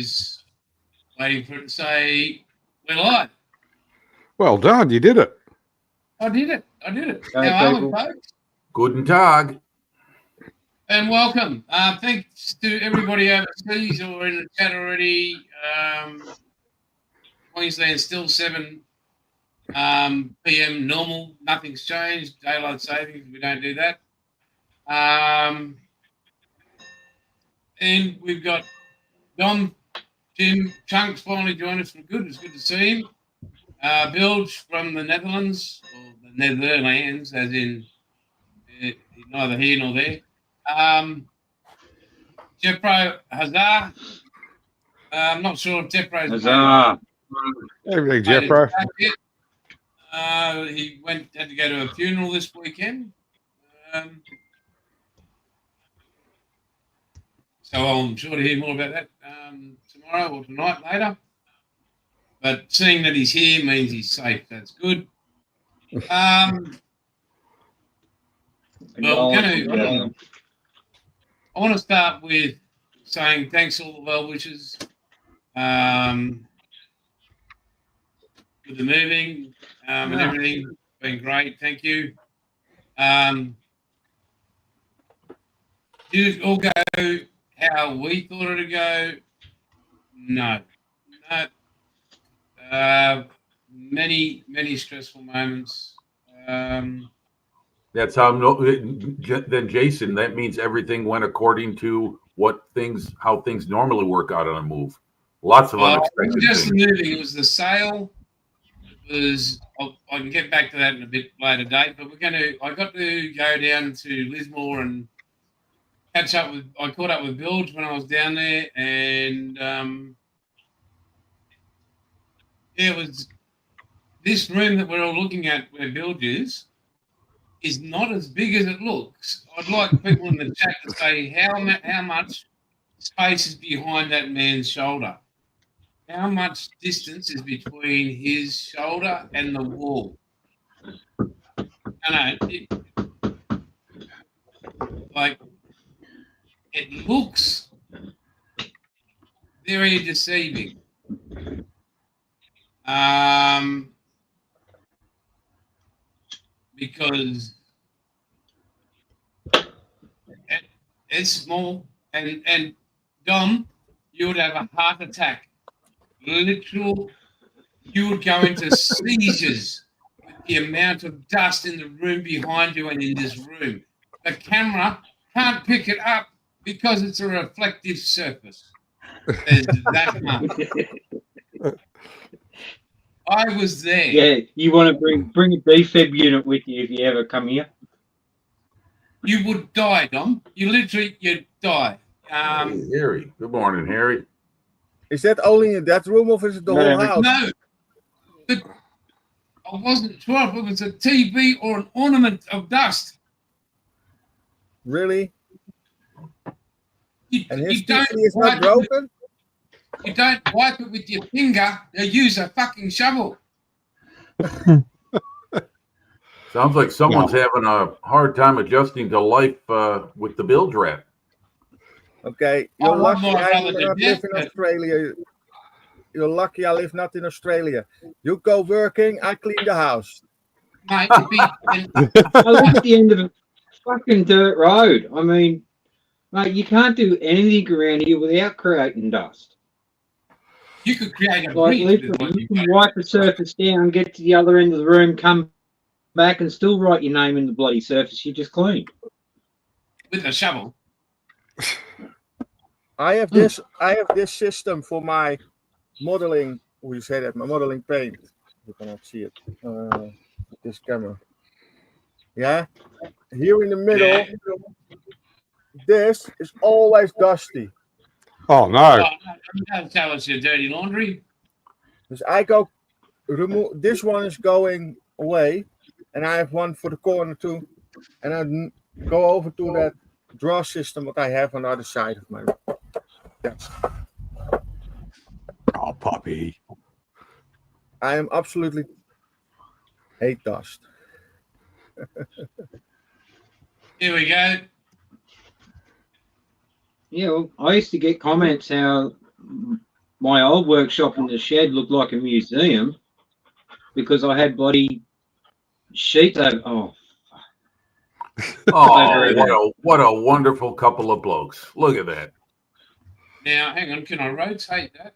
was waiting for it to say we're live. Well done, you did it. I did it. How Hey, are we, people. folks? Guten Tag. And welcome. Thanks to everybody overseas or in the chat already. Queensland still 7 p.m. normal. Nothing's changed. Daylight savings. We don't do that. And we've got Dom, Jim, Chunks finally joined us for good. It's good to see him. Bilge from the Netherlands, or the Netherlands, as in neither here nor there. Jeffro Hazar. I'm not sure if Jeffro's Huzzah. Everything, made it Jeffro. back yet. He had to go to a funeral this weekend. So I'm sure to hear more about that tomorrow or tonight later. But seeing that he's here means he's safe. That's good. I want to start with saying thanks to all the well-wishers with the moving and everything. It's been great. Thank you. Did it all go how we thought it would go? No. Many stressful moments. That's how. Then Jason, that means everything went according to how things normally work out on a move. Lots of unexpected just things. the moving. It was the sale. It was. I can get back to that in a bit later date. But I got to go down to Lismore and catch up with. I caught up with Bilge when I was down there, and it was this room that we're all looking at where Bilge is not as big as it looks. I'd like people in the chat to say how much space is behind that man's shoulder. How much distance is between his shoulder and the wall? It looks very deceiving. Because it's small, and Dom, you would have a heart attack. You would go into seizures with the amount of dust in the room behind you and in this room. The camera can't pick it up because it's a reflective surface. There's that much. I was there. Yeah, you want to bring a defib unit with you if you ever come here. You would die, Dom. You'd die. Harry. Good morning, Harry. Is that only in that room or is it the whole house? No. I wasn't sure if it was a TV or an ornament of dust. Really? You And his don't TV is not broken? You don't wipe it with your finger. You use a fucking shovel. Sounds like someone's having a hard time adjusting to life with the Bilge rat. Okay, you're lucky I not live in Australia. You're lucky I live not in Australia. You go working, I clean the house. Mate, I live at the end of a fucking dirt road. I mean, mate, you can't do anything around here without creating dust. You could create a bridge. You can wipe the surface down, get to the other end of the room, come back and still write your name in the bloody surface you just cleaned. With a shovel. I have this system for my modeling. We say that my modeling paint. You cannot see it. This camera. Yeah. Here in the middle, this is always dusty. Oh no! Don't tell us your dirty laundry. Because I go remove this one is going away, and I have one for the corner too, and I go over to that draw system that I have on the other side of my room. Yes. Oh, puppy! I am absolutely hate dust. Here we go. Yeah, well, I used to get comments how my old workshop in the shed looked like a museum because I had bloody sheets over. Oh, Oh, what a wonderful couple of blokes. Look at that. Now, hang on. Can I rotate that?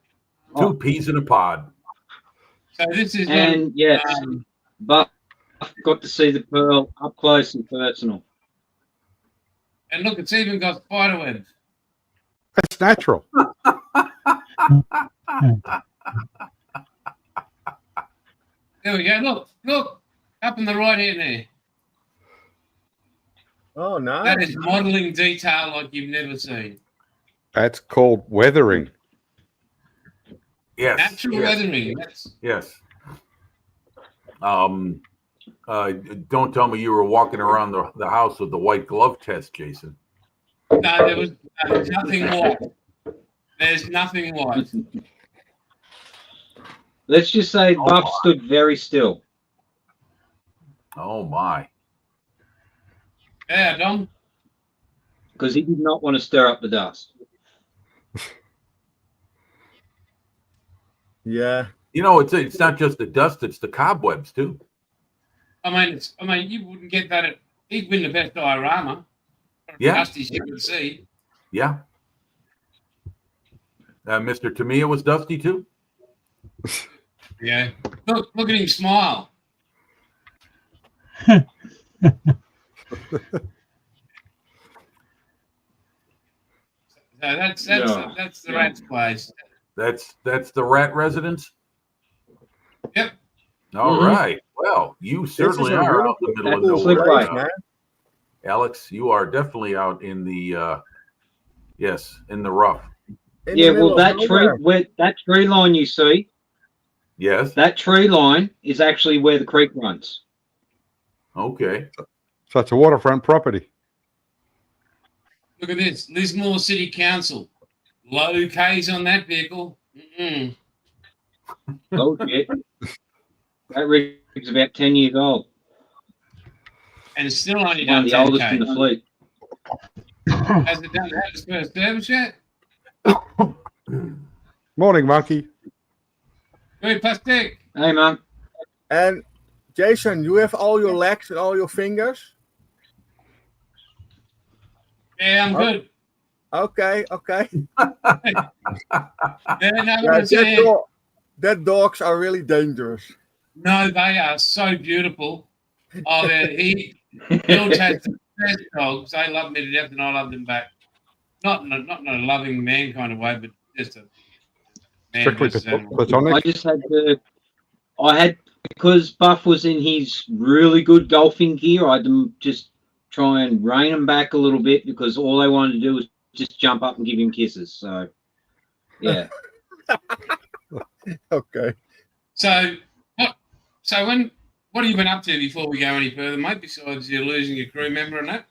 Two peas in a pod. So this is and yes, but I got to see the pearl up close and personal. and look, it's even got spider webs. That's natural. There we go. Look, up in the right hand there. Oh, nice. That is modelling detail like you've never seen. That's called weathering. Yes. Natural yes, weathering. That's, Yes. Don't tell me you were walking around the house with the white glove test, Jason. no, there's nothing white. There's nothing white. Let's just say Oh, Buff my. stood very still. Oh my. Yeah, Dom. Because he did not want to stir up the dust. Yeah. You know, it's not just the dust; it's the cobwebs too. I mean, you wouldn't get that at. He'd win the best diorama. Yeah. Dusty's you could see. Yeah. Mr. Tamiya was dusty too. Yeah. Look at him smile. So that's the rat's place. That's the rat residence. Yep. All Mhm. right. Well, you certainly a are really out in the middle of cool nowhere, place, man. Alex. You are definitely out in the yes, in the rough. In the Yeah, middle well, of that nowhere. tree line you see, Yes. that tree line is actually where the creek runs. Okay. So it's a waterfront property. Look at this. Lismore City Council. Low K's on that vehicle. Mm-mm. Oh, shit. That rig's about 10 years old. And it's still only One done of the oldest in 10K. the fleet. Has it done its first service yet? Morning, monkey. Very plastic. Hey, man. And Jason, you have all your legs and all your fingers? Yeah, I'm good. Okay. Yeah, no, Yeah, what I'm saying- that dogs are really dangerous. no, they are so beautiful. Oh, George has the best dogs. They love me to death, and I love them back. Not in a loving man kind of way, but just a man Strictly versus animal. I platonic. just had because Buff was in his really good golfing gear, I had to just try and rein him back a little bit because all they wanted to do was just jump up and give him kisses. So, yeah. Okay. So what have you been up to before we go any further, mate? Besides you losing your crew member and that.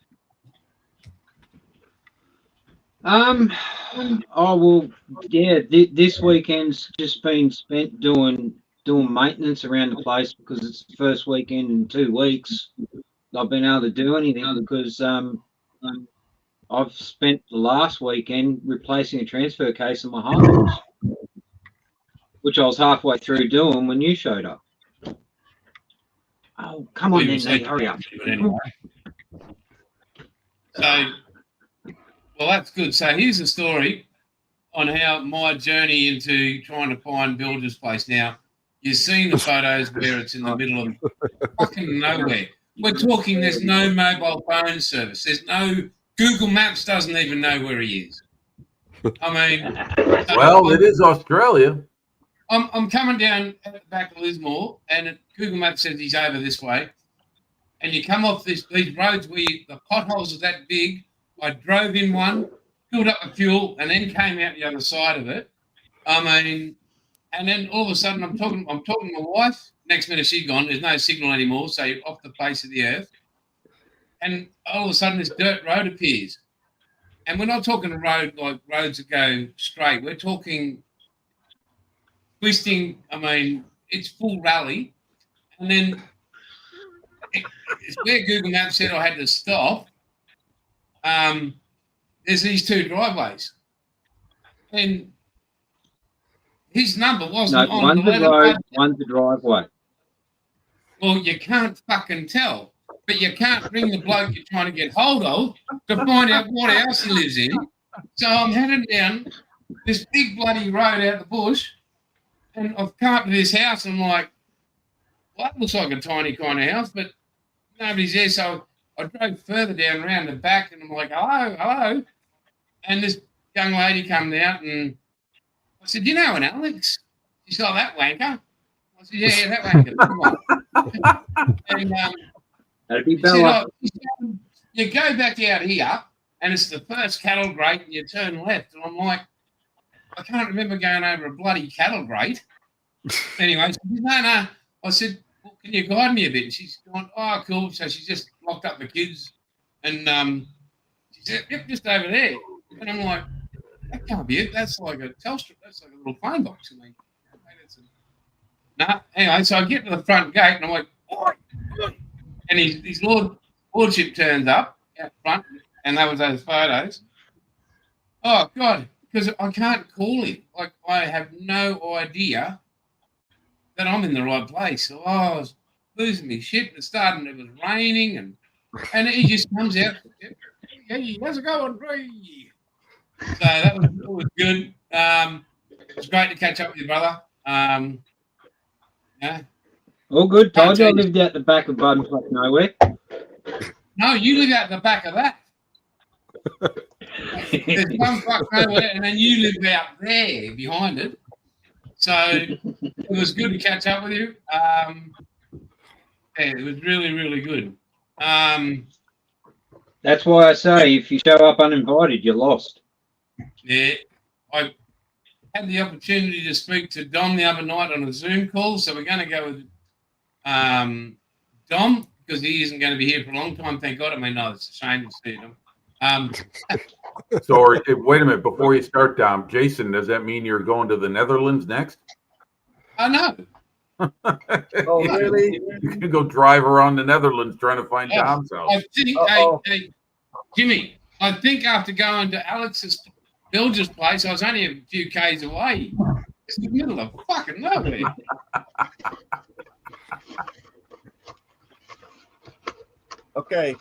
Oh well, yeah. This weekend's just been spent doing maintenance around the place because it's the first weekend in 2 weeks I've been able to do anything because I've spent the last weekend replacing a transfer case in my home, which I was halfway through doing when you showed up. Oh, come on, then, Nate, hurry up. Anyway. So, well, that's good. So here's a story on how my journey into trying to find Builder's Place. Now, you've seen the photos where it's in the middle of fucking nowhere. We're talking there's no mobile phone service. There's no Google Maps doesn't even know where he is. I mean, Well, it is Australia. I'm coming down at the back of Lismore, and Google Maps says he's over this way. And you come off these roads where the potholes are that big. I drove in one, filled up the fuel, and then came out the other side of it. I mean, and then all of a sudden I'm talking to my wife. Next minute she's gone. There's no signal anymore, so you're off the face of the earth. And all of a sudden this dirt road appears. And we're not talking a road like roads that go straight. We're talking twisting. I mean, it's full rally. And then it's where Google Maps said I had to stop. There's these two driveways. And his number No, wasn't on one's the the letter. road, one's the driveway. Well, you can't fucking tell, but you can't ring the bloke you're trying to get hold of to find out what house he lives in. So I'm heading down this big bloody road out the bush, and I've come up to this house, and I'm like, well, that looks like a tiny kind of house, but nobody's there. So I drove further down around the back, and I'm like, hello. And this young lady come out, and I said, you know an Alex? She's got that wanker. I said, yeah, that wanker. And That'd be she said, Bella. you go back out here, and it's the first cattle grate, and you turn left. And I'm like, I can't remember going over a bloody cattle grate. Anyway, she said, no. I said, well, can you guide me a bit? And she's gone, oh, cool. So she just locked up the kids, and she said, yep, just over there. And I'm like, that can't be it. That's like a Telstra. That's like a little phone box. I mean, no. Anyway, so I get to the front gate, and I'm like, oi. And his lordship turns up out front, and that was those photos. Oh, God, because I can't call him. Like, I have no idea that I'm in the right place. So I was losing my shit. It was raining, and he just comes out. Hey, how's it going, Ray? So that was good. It was great to catch up with you, brother. Yeah. All good. Told you I lived out the back of Buttonfly Nowhere. No, you live out the back of that. There's one fuck nowhere, and then you live out there behind it. So it was good to catch up with you. Yeah, it was really, really good. That's why I say if you show up uninvited, you're lost. Yeah, I had the opportunity to speak to Dom the other night on a Zoom call, so we're going to go with Dom because he isn't going to be here for a long time. Thank God. I mean, no, it's a shame to see him. So wait a minute, before you start, Dom, Jason, does that mean you're going to the Netherlands next? I know. Oh, really? You can go drive around the Netherlands trying to find Dom's house. I think, hey, Jimmy, I think after going to Alex's Bilger's place, I was only a few k's away. It's in the middle of fucking nowhere. Okay.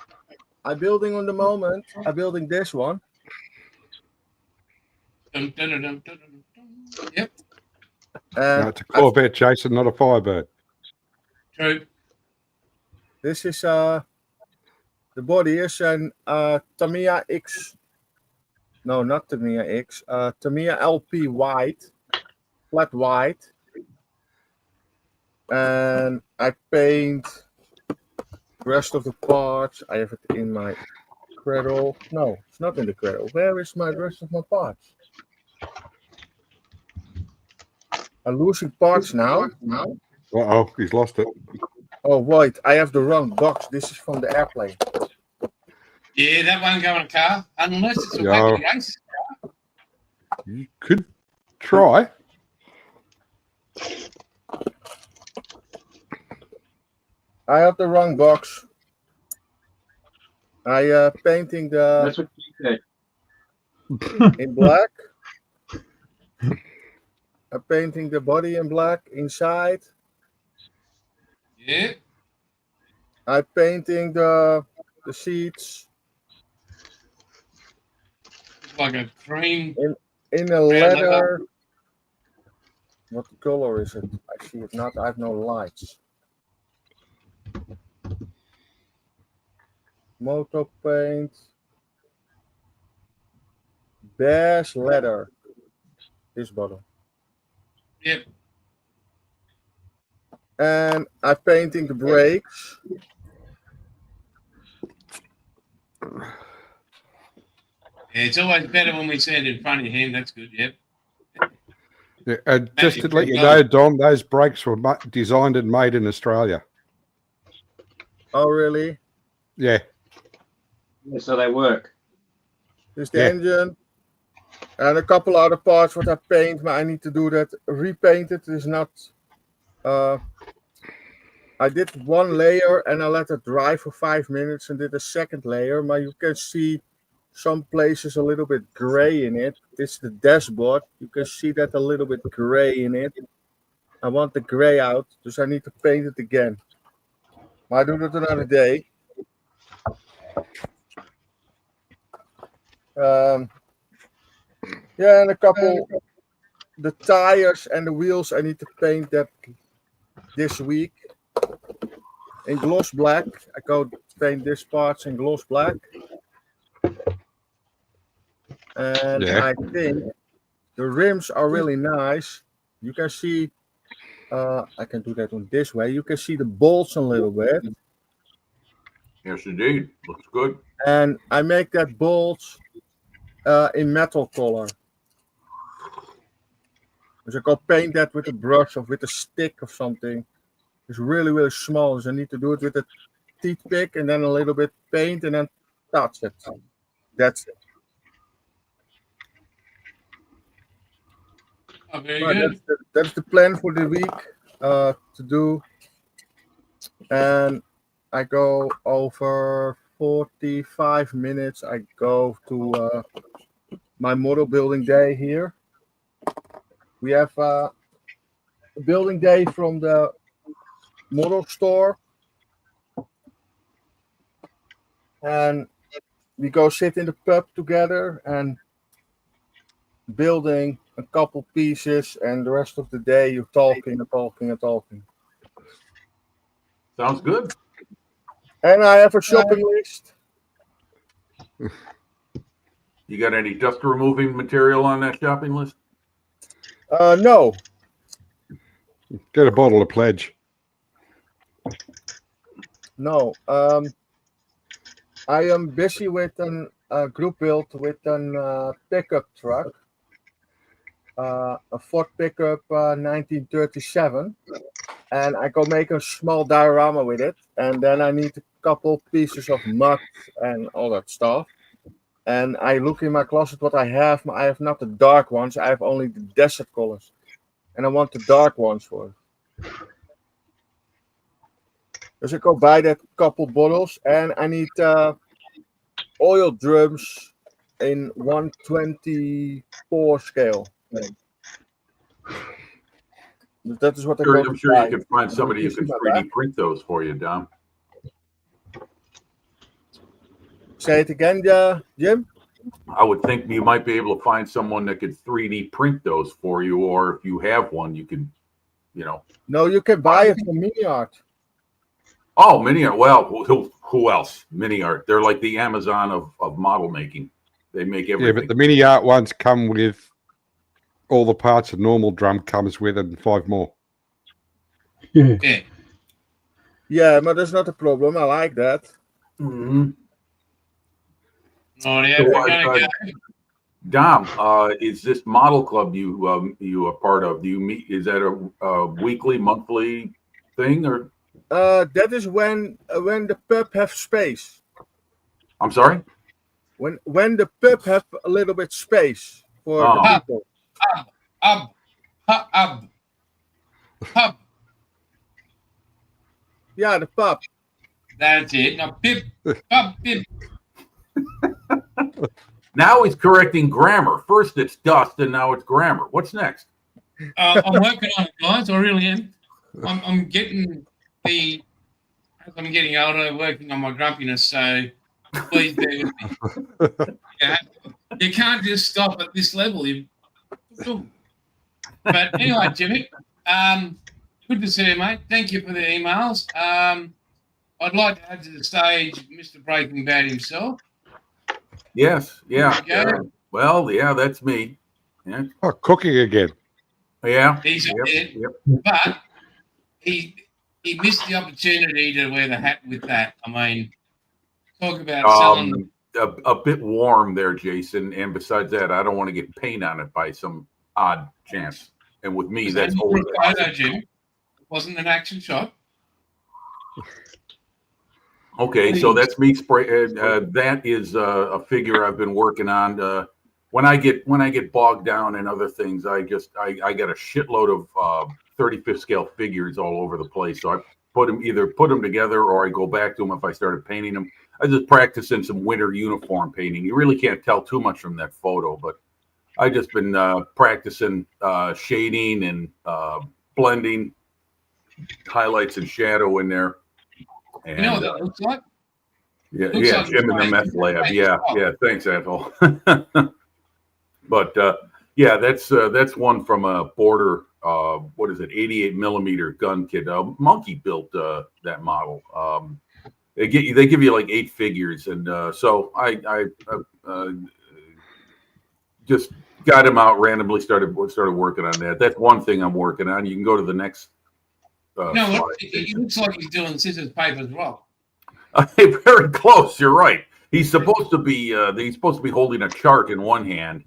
I'm building on the moment. I'm building this one. Dun, dun, dun, dun, dun, dun, dun. Yep, No, it's a Corvette, Jason, not a Firebird. true. This is the body is an Tamiya X. No, not Tamiya X. Tamiya LP white, flat white, and I paint the rest of the parts. I have it in my cradle. No, it's not in the cradle. Where is my rest of my parts? I'm losing parts now. Uh-oh, he's lost it. Oh, wait, I have the wrong box. This is from the airplane. Yeah, that won't go in a car unless it's a Yeah. wacky ace. You could try. I have the wrong box. I painting the That's what you said. in black. I'm painting the body in black inside. Yeah, I'm painting the seats it's like a cream. in a leather. What color is it? I see it not. I have no lights. Moto paint. Beige leather. This bottle. Yep. And I'm painting the brakes. Yeah, it's always better when we see it in front of him. That's good. Yep. Yeah, and just to let you know, Dom, those brakes were designed and made in Australia. Oh, really? Yeah. Yeah, so they work. This is the Yeah. engine. And a couple other parts what I paint, but I need to do that. Repaint it is not. I did one layer and I let it dry for 5 minutes and did a second layer. But you can see some places a little bit gray in it. It's the dashboard. You can see that a little bit gray in it. I want the gray out, so I need to paint it again. But I do that another day. Yeah, and a couple, the tires and the wheels, I need to paint that this week in gloss black. I go paint these parts in gloss black. And Yeah. I think the rims are really nice. You can see, I can do that on this way. You can see the bolts a little bit. Yes, indeed. Looks good. And I make that bolts in metal color. So I can paint that with a brush or with a stick or something. It's really, really small. So I need to do it with a teeth pick and then a little bit paint and then touch it. That's it. Oh, very But good. that's the plan for the week to do. And I go over 45 minutes. I go to my model building day here. We have a building day from the model store. And we go sit in the pub together and building a couple pieces, and the rest of the day you're talking and talking and talking. Sounds good. And I have a shopping list. You got any dust removing material on that shopping list? No, Get a bottle of Pledge. no. I am busy with a group build with a pickup truck, a Ford pickup 1937, and I go make a small diorama with it, and then I need a couple pieces of mud and all that stuff. And I look in my closet what I have. I have not the dark ones. I have only the desert colors, and I want the dark ones for it. So I go buy that couple bottles, and I need oil drums in 124 scale. That is what I'm sure you can find somebody who can 3D print those for you, Dom. Say it again, Jim. I would think you might be able to find someone that could 3D print those for you, or if you have one, you could, No, you can buy it from Mini Art. Oh, Mini Art. Well, who else? Mini Art. They're like the Amazon of model making. They make everything. Yeah, but the Mini Art ones come with all the parts a normal drum comes with and 5 more. Yeah. Yeah, but that's not a problem. I like that. Mm-hmm. Oh, yeah. So, We're gonna go. Dom, is this model club you are part of? Do you meet? Is that a weekly, monthly thing, or? That is when the pub have space. I'm sorry. When the pub have a little bit space for the people. Pub. Yeah, the pub. That's it. Now, pip, pub, pip. Now he's correcting grammar. First it's dust, and now it's grammar. What's next? I'm working on it, guys. I really am. I'm getting as I'm getting older, working on my grumpiness. So please bear with me. Yeah, you can't just stop at this level. But anyway, Jimmy, good to see you, mate. Thank you for the emails. I'd like to add to the stage Mr. Breaking Bad himself. Yes. Yeah. There you go. Well, yeah, that's me. Yeah. Oh, cooking again. Yeah. He's Yep, there, yep. but he missed the opportunity to wear the hat with that. I mean, talk about selling. A bit warm there, Jason. And besides that, I don't want to get paint on it by some odd chance. And with me, that's always a photo, Jim. It wasn't an action shot. okay. So that's me spray. That is a figure I've been working on. When I get bogged down in other things, I got a shitload of 35th scale figures all over the place. So I put them together, or I go back to them if I started painting them. just practicing some winter uniform painting. You really can't tell too much from that photo, but I just been practicing shading and blending highlights and shadow in there. And, You know what that looks like? yeah, looks yeah, like Jim in the it's meth fine. lab. Yeah, yeah. Thanks, asshole. But yeah, that's one from a Border. What is it? 88 millimeter gun kit. Monkey built that model. They give you like 8 figures, and so I just got him out randomly. Started working on that. That's one thing I'm working on. You can go to the next. No, slide. it looks like he's doing scissors paper as well. Very close. You're right. He's supposed to be holding a chart in one hand,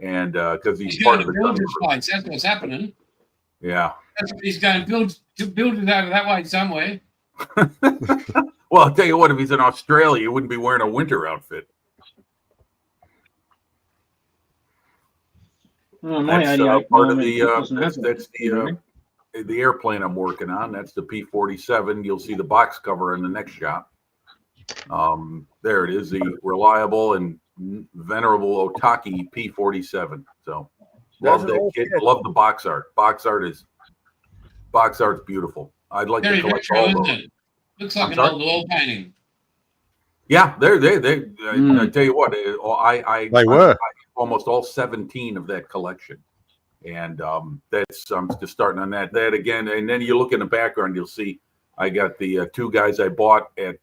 and because he's He's part going of to the build gun his crew. fights. That's what's happening. Yeah. He's going to build it out of that way somewhere. Well, I'll tell you what. If he's in Australia, he wouldn't be wearing a winter outfit. Oh, my That's 88 part of millimeter the doesn't have that's the airplane I'm working on. That's the P-47. You'll see the box cover in the next shot. There it is, the reliable and venerable Otaki P-47. So love That's an that old kit. kit. Love the box art. Box art's beautiful. I'd like Very to collect retro, all isn't those. it? Looks like I'm an sorry? old wall painting. Yeah, I Mm. tell you what, I They were. almost all 17 of that collection. And that's I'm just starting on that again. And then you look in the background, you'll see I got the 2 guys I bought at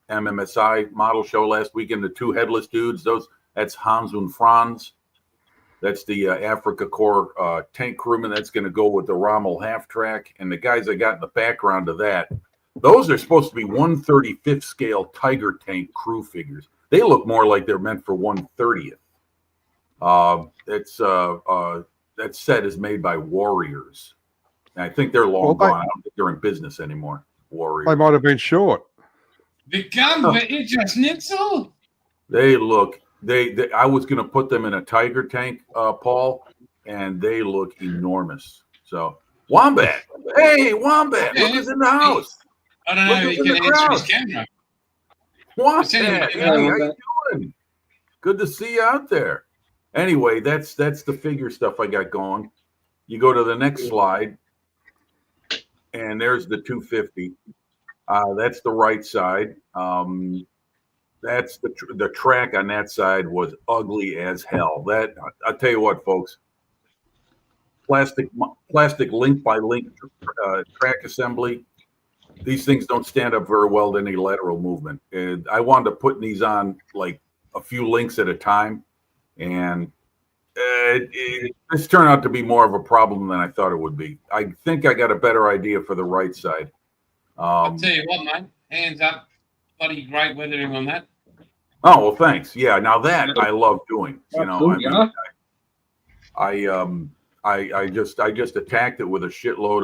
MMSI model show last weekend, the 2 headless dudes. That's Hans und Franz. That's the Africa Corps tank crewman. That's going to go with the Rommel half track. And the guys I got in the background of that, those are supposed to be 1/35th scale Tiger tank crew figures. They look more like they're meant for 1/30th. That set is made by Warriors. And I think they're long Well, gone. I don't think they're in business anymore. Warriors. They might have been short. Become Schnitzel. They look. I was going to put them in a Tiger tank, Paul, and they look enormous. So Wombat, hey Wombat, look who's in the house. I don't know Look if who's he in can the answer crowd. his camera. Wombat, seen him. hey, Yeah, how you Wombat. doing? Good to see you out there. Anyway, that's the figure stuff I got going. You go to the next slide, and there's the 250. That's the right side. That's the track on that side was ugly as hell. That I'll tell you what, folks. Plastic link by link track assembly. These things don't stand up very well to any lateral movement. And I wound up putting these on like a few links at a time, and this turned out to be more of a problem than I thought it would be. I think I got a better idea for the right side. I'll tell you what, mate. Hands up. Bloody great weathering on that. Oh well, thanks. Yeah, now that I love doing. You know, I just attacked it with a shitload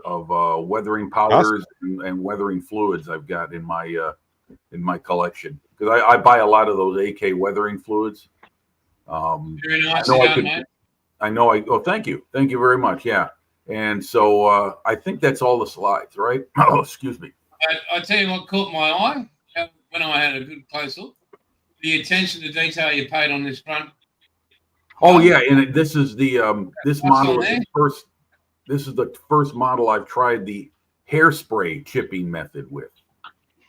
of weathering powders and weathering fluids I've got in my collection, because I buy a lot of those AK weathering fluids. Very nice. Oh, thank you very much. Yeah, and so I think that's all the slides, right? Oh, excuse me. I tell you what caught my eye when I had a good close look. The attention to detail you paid on this front. Oh yeah, and this is the this What's model on is there? the first. This is the first model I've tried the hairspray chipping method with.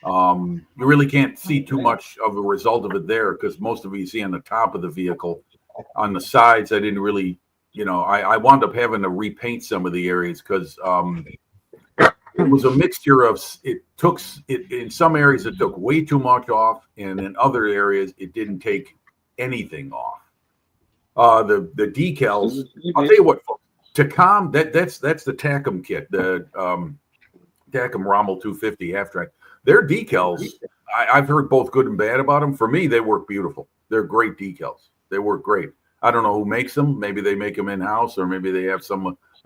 You really can't see too much of a result of it there, because most of it you see on the top of the vehicle. On the sides, I didn't really, I wound up having to repaint some of the areas because it was a mixture of in some areas it took way too much off, and in other areas it didn't take anything off. The decals, I'll tell you what, Tacom, that's the Tacom kit, the Tacom Rommel 250 half track. Their decals, I've heard both good and bad about them. For me, they work beautiful. They're great decals. They work great. I don't know who makes them. Maybe they make them in-house, or maybe they have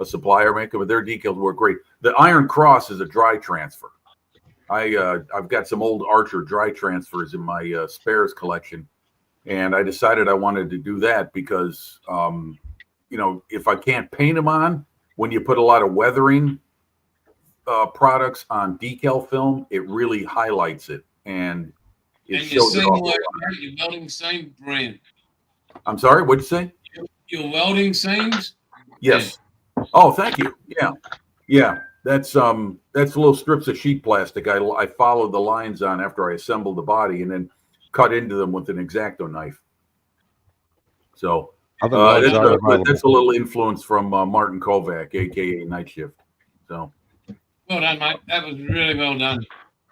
a supplier make them, but their decals work great. The Iron Cross is a dry transfer. I've got some old Archer dry transfers in my spares collection, and I decided I wanted to do that because, if I can't paint them on, when you put a lot of weathering products on decal film, it really highlights it. And And your shows it seam off. work, mate, your welding seam, brilliant. I'm sorry, what'd you say? Your welding seams, Yes. Oh, thank you. Yeah. Yeah. That's little strips of sheet plastic. I followed the lines on after I assembled the body and then cut into them with an X-Acto knife. So Other modes are available. that's a little influence from Martin Kovac, aka Night Shift. So well done, mate. That was really well done.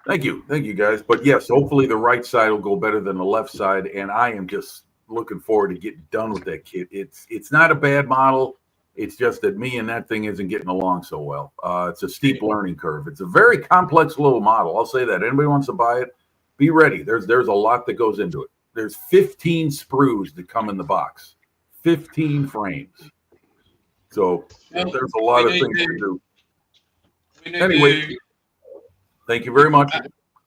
thank you guys. But yes, hopefully the right side will go better than the left side, and I am just looking forward to getting done with that kit. It's not a bad model. It's just that me and that thing isn't getting along so well. It's a steep learning curve. It's a very complex little model. I'll say that. Anybody wants to buy it, be ready. There's a lot that goes into it. There's 15 sprues that come in the box, 15 frames. So there's a lot of things to do. Anyway, thank you very much.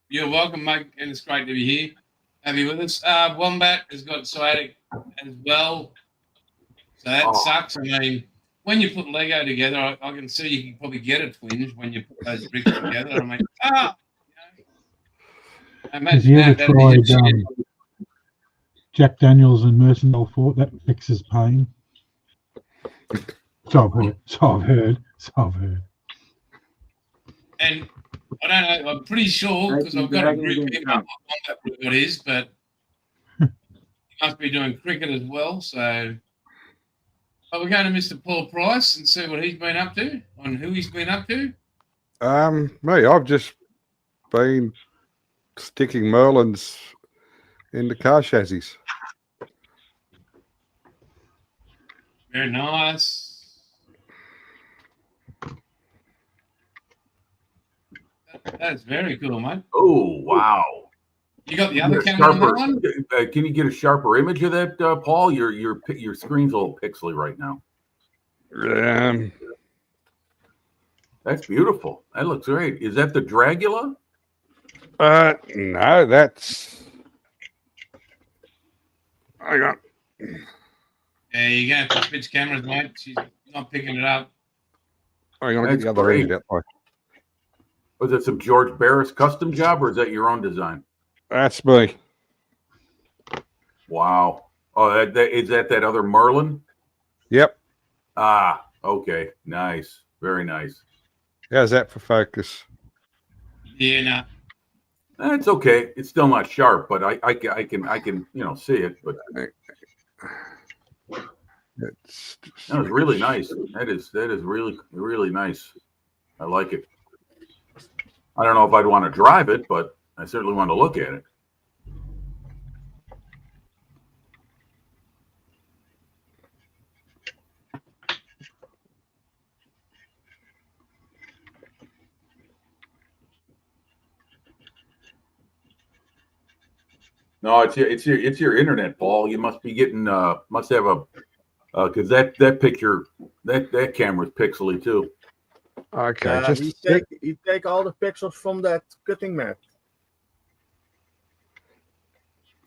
You're welcome, Mike, and it's great to be here. Have you with us? Wombat has got sciatic as well, so that sucks. I mean, when you put Lego together, I can see you can probably get a twinge when you put those bricks together. I mean, Have you ever tried Jack Daniels and Mercenary Fort? That fixes pain. So I've heard. And I don't know. I'm pretty sure because I've got a group email what it is, but he must be doing cricket as well. So, but we're going to Mr. Paul Price and see what he's been up to, on who he's been up to. Me, I've just been sticking Merlins into car chassis. Very nice. That's very cool, mate. Oh, wow. You got the other camera on that one? Can you get a sharper image of that, Paul? Your screen's a little pixely right now. That's beautiful. That looks great. Is that the Dragula? No, that's. Hang on. Yeah, you're going to have to switch cameras, mate. She's not picking it up. Hang on, get the other end out. Was it some George Barris custom job, or is that your own design? That's me. Wow. Oh, is that other Merlin? Yep. Ah, okay. Nice. Very nice. How's that for focus? Yeah, no. It's okay. It's still not sharp, but I can see it. But that was really nice. That is really nice. I like it. I don't know if I'd want to drive it, but I certainly want to look at it. No, it's your internet, Paul. You must be getting must have a because that picture that camera's pixely too. Okay, he take all the pixels from that cutting mat.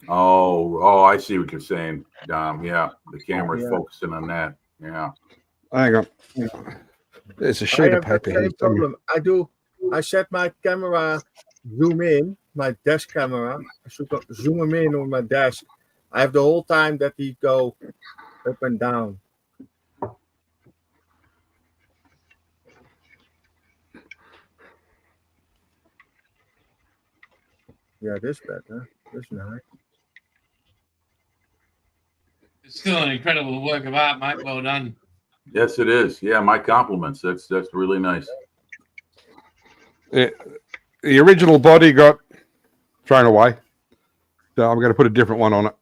Oh, I see what you're saying, Dom. Yeah, the camera's focusing on that. Yeah. Hang on. There's a sheet of paper here. Problem. I set my camera zoom in, my desk camera. I should zoom him in on my desk. I have the whole time that he go up and down. Yeah, this better. This nice. It's still an incredible work of art, mate. Well done. Yes, it is. Yeah, my compliments. That's really nice. The original body got thrown away, so I'm going to put a different one on it.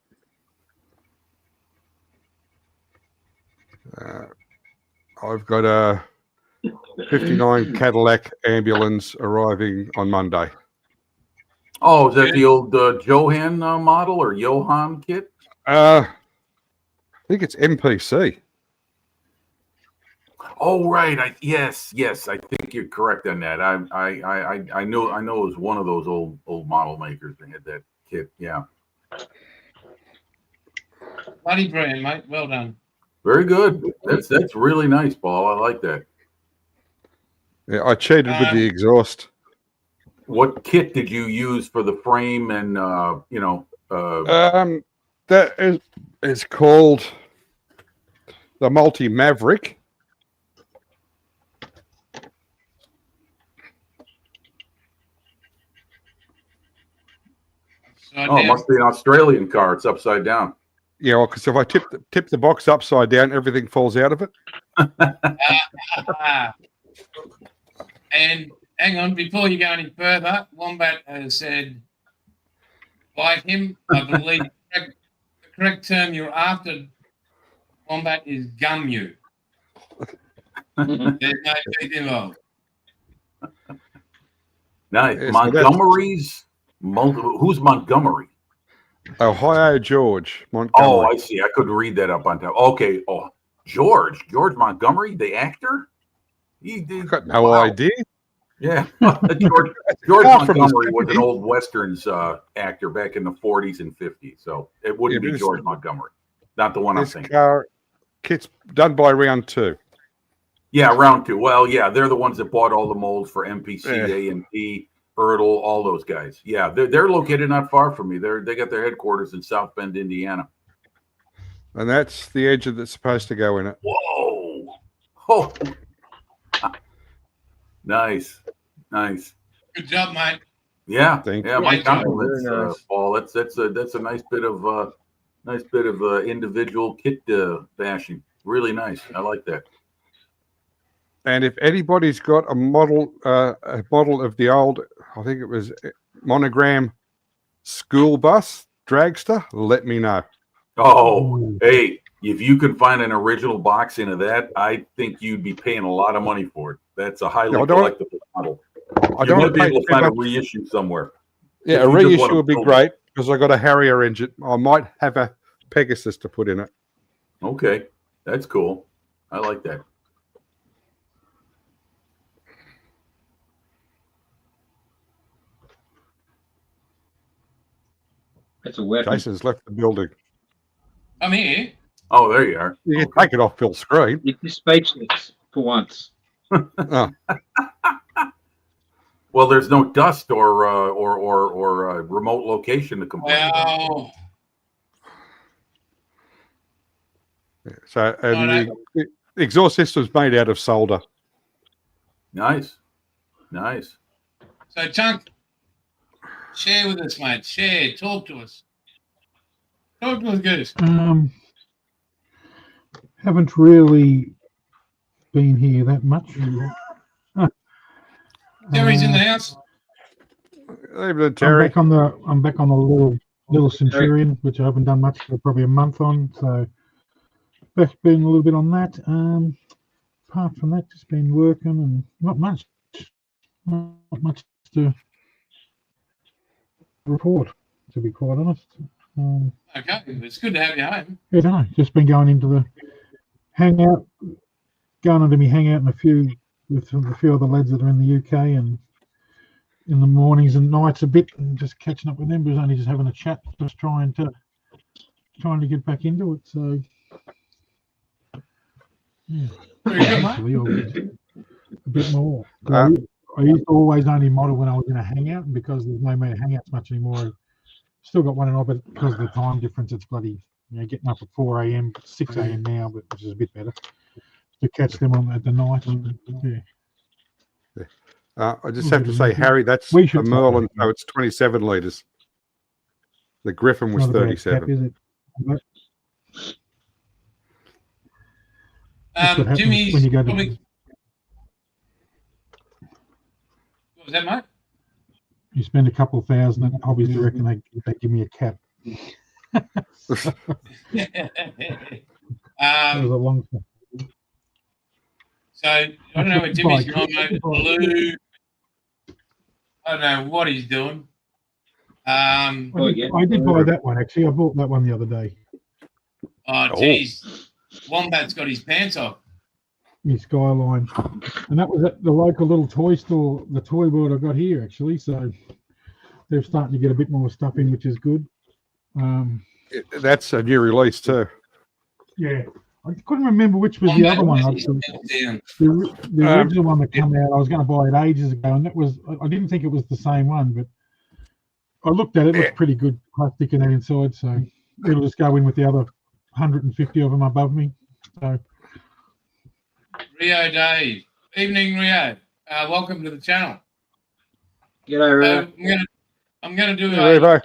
I've got a 59 Cadillac ambulance arriving on Monday. Oh, is that the old Johan model or Johan kit? I think it's MPC. Oh, right. Yes. I think you're correct on that. I know it was one of those old model makers that had that kit. Yeah. Bloody brilliant, mate. Well done. Very good. That's really nice, Paul. I like that. Yeah, I cheated with the exhaust. what kit did you use for the frame and That is called the Multi Maverick. So oh, it now, must be an Australian car. It's upside down. Yeah, well, because if I tip the box upside down, everything falls out of it. and hang on, before you go any further, Wombat has said, like him, I believe the correct term you're after, Wombat, is gum you. There's no teeth involved. Nice. Yeah, so Montgomery's. Who's Montgomery? Ohio George Oh, Montgomery. I see. I couldn't read that up on top. Okay. Oh, George Montgomery, the actor. He did. I've got no wow. idea. Yeah, George Far from Montgomery was his an old westerns actor back in the 40s and 50s, so it wouldn't Yeah, be but George Montgomery, not the one I'm This thinking. car kit's done by round 2. Yeah, round 2. Well, yeah, they're the ones that bought all the molds for MPC, A&P, Ertl, all those guys. Yeah, they're located not far from me. They got their headquarters in South Bend, Indiana. And that's the engine that's supposed to go in it. Whoa! Oh, nice. Good job, mate. Yeah, Thank yeah. you. My Great job. compliments, Very nice. Paul. That's a nice bit of individual kit bashing. Really nice. I like that. And if anybody's got a model of the old, I think it was Monogram school bus dragster, let me know. Oh, hey, if you can find an original boxing of that, I think you'd be paying a lot of money for it. That's a highly No, I don't- collectible model. I You're don't going to want be to able pay to find a too much. reissue somewhere. Yeah, if a you just reissue wanna would be build it. great because I got a Harrier engine. I might have a Pegasus to put in it. Okay, that's cool. I like that. That's a weapon. Jason's left the building. I'm here. Oh, there you are. You can Okay. take it off full screen. You're just speechless for once. Oh, Well, there's no dust or remote location to complain about. Well, so and Righto. the exhaust system's made out of solder. Nice. so Chunk, share with us, mate. Share. Talk to us. Talk to us, Goose. Haven't really been here that much. Terry's in the house. Even Terry. I'm back on the little Centurion, which I haven't done much for probably a month on. So back been a little bit on that. Apart from that, just been working and not much to report, to be quite honest. Okay, it's good to have you home. Yeah, I don't know. Just been going into the hangout, going into me hangout with a few other lads that are in the UK, and in the mornings and nights a bit, and just catching up with them. But only just having a chat, just trying to get back into it. So yeah, Very good, mate. actually, I'll get a bit more. Uh, I used to always only model when I was in a hangout, and because there's no more hangouts much anymore, I've still got one and all, but because of the time difference, it's bloody, getting up at 4 a.m., 6 a.m. now, but which is a bit better to catch them on at the night. Yeah. I just have to say, Harry, that's We a should Merlin, try. so it's 27 litres. The Griffin was Not a bad 37. cap, is it? But that's what happens Jimmy's when you go to probably. What was that, mate? you spend a couple of thousand at hobbies, you reckon they give me a cap. That was a long time. So I don't know what Jimmy's going mate. Blue. I don't know what he's doing. I did buy that one actually. I bought that one the other day. Oh, geez. Wombat's got his pants off. My Skyline, and that was at the local little toy store, the Toy World I got here actually. So they're starting to get a bit more stuff in, which is good. That's a new release too. Yeah, I couldn't remember which was the other one. Down. The original one that came out, I was going to buy it ages ago, and that was, I didn't think it was the same one, but I looked at it. It looked pretty good plastic and that inside, so it'll just go in with the other 150 of them above me. So Rio Dave. Evening, Rio. Welcome to the channel. G'day, Ray. I'm gonna do Hey, a Revo.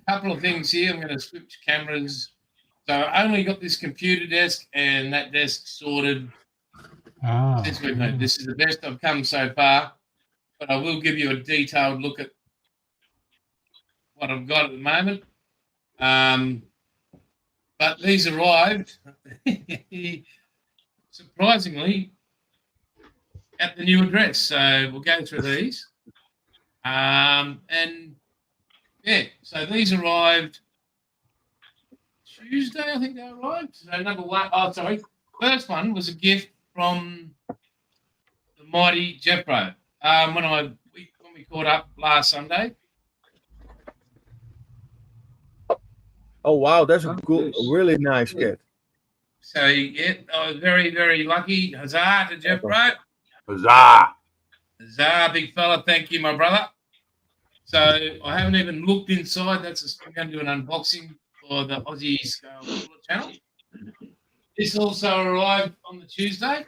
couple of things here. I'm gonna switch cameras. So I only got this computer desk and that desk sorted. Since we've made this is the best I've come so far, but I will give you a detailed look at what I've got at the moment. But these arrived surprisingly at the new address. So we'll go through these. And yeah, so these arrived Tuesday, I think they arrived. So number one, oh sorry, first one was a gift from the mighty Jepro. When we caught up last Sunday. Oh wow, that's a good, Nice. really nice kit. So yeah, I was very, very lucky. Huzzah to Jepro. Huzzah! Huzzah, big fella. Thank you, my brother. So I haven't even looked inside. I'm going to do an unboxing for the Aussie Scale channel. This also arrived on the Tuesday.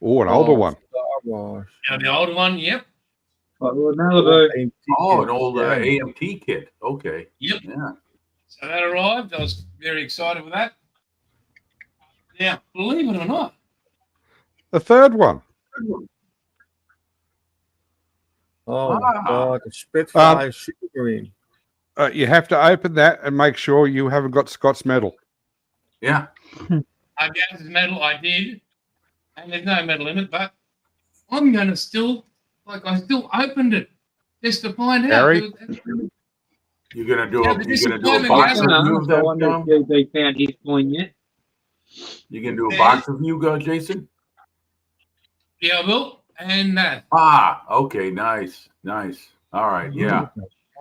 Oh, an older one. Star Wars. Now, the older one, yep. Malibu. AMT Oh, kit, an old yeah. AMT kit. Okay. Yep. Yeah. So that arrived. I was very excited with that. Now, believe it or not, The third one. Oh Ah. my God, the Spitfire Super Green. You have to open that and make sure you haven't got Scott's medal. Yeah. I gave the medal. I did. And there's no medal in it, but I'm going to still, I still opened it just to find Harry? out. You're gonna do Yeah, a the you're gonna do a disappointment box is- review of I that. wonder if JB found his coin yet. You gonna do a box review, Jason? Yeah, I will. And that. Ah, okay, nice. All right, yeah.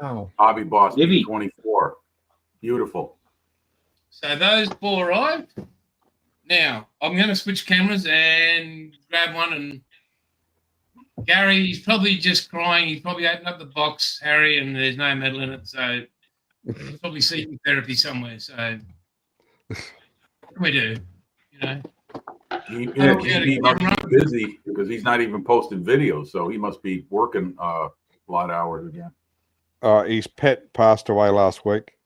Wow. Hobby Boss Maybe. 24. Beautiful. So those four arrived. Now, I'm going to switch cameras and grab one. And Gary, he's probably just crying. He's probably opened up the box, Harry, and there's no medal in it. So he's probably seeking therapy somewhere. So what do we do? You know? He Yeah, must be busy because he's not even posting videos, so he must be working a lot of hours again. His pet passed away last week.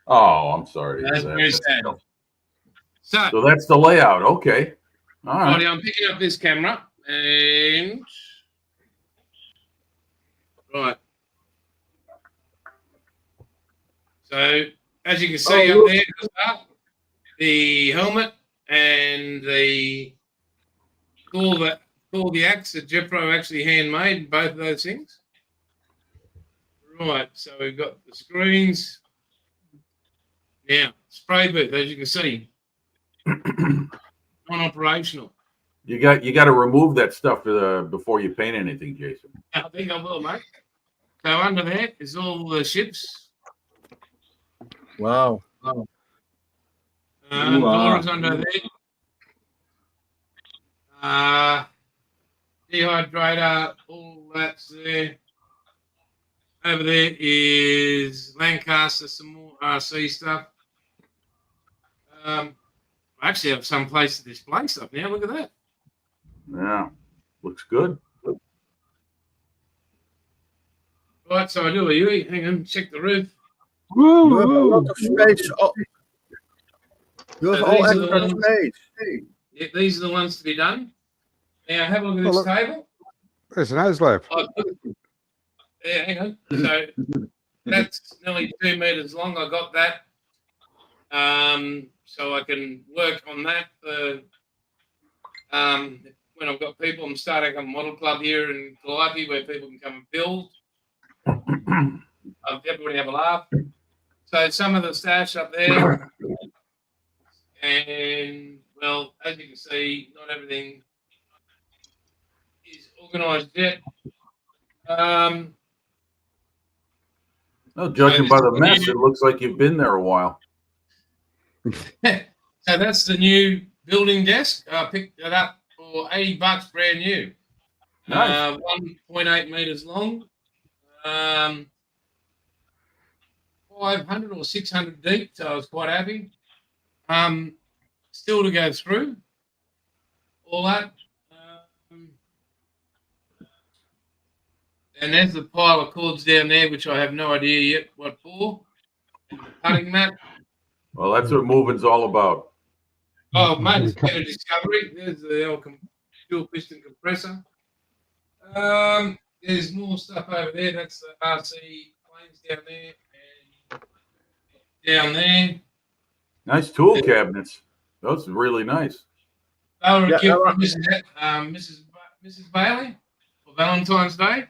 Oh, I'm sorry. That's very sad. So, So that's the layout. Okay. All right. Righty, I'm picking up this camera and right. So as you can see up there, the helmet and the the axe that Jepro actually handmade, both of those things. Right, so we've got the screens. Now, spray booth, as you can see, non-operational. You got to remove that stuff before you paint anything, Jason. I think I will, mate. So under there is all the ships. Wow. Dora's under there. Dehydrator, all that's there. Over there is Lancaster, some more RC stuff. I actually have some place to display stuff now. Look at that. Yeah. Looks good. Right, so I do a UE. Hang on, check the roof. You have a lot of space. Oh. You have So all these are the extra ones- space. Yeah, these are the ones to be done. Now have a look at this Well, look. table. There's an Aslov. Yeah, hang on. So that's nearly 2 meters long. I got that. So I can work on that for when I've got people. I'm starting a model club here in Calliope where people can come and build. Everybody have a laugh. So some of the stash up there. And well, as you can see, not everything is organised yet. No, judging by the mess, it looks like you've been there a while. So that's the new building desk. I picked it up for $80, brand new. Nice. 1.8 meters long, 500 or 600 deep. So I was quite happy. Still to go through all that. And there's the pile of cords down there, which I have no idea yet what for. And the cutting mat. Well, that's what moving's all about. Oh, mate, it's been a discovery. There's the dual piston compressor. There's more stuff over there. That's the RC planes down there and down there. Nice tool cabinets. Those are really nice. They were a Yeah, gift all from Mrs. Bailey for Valentine's Day.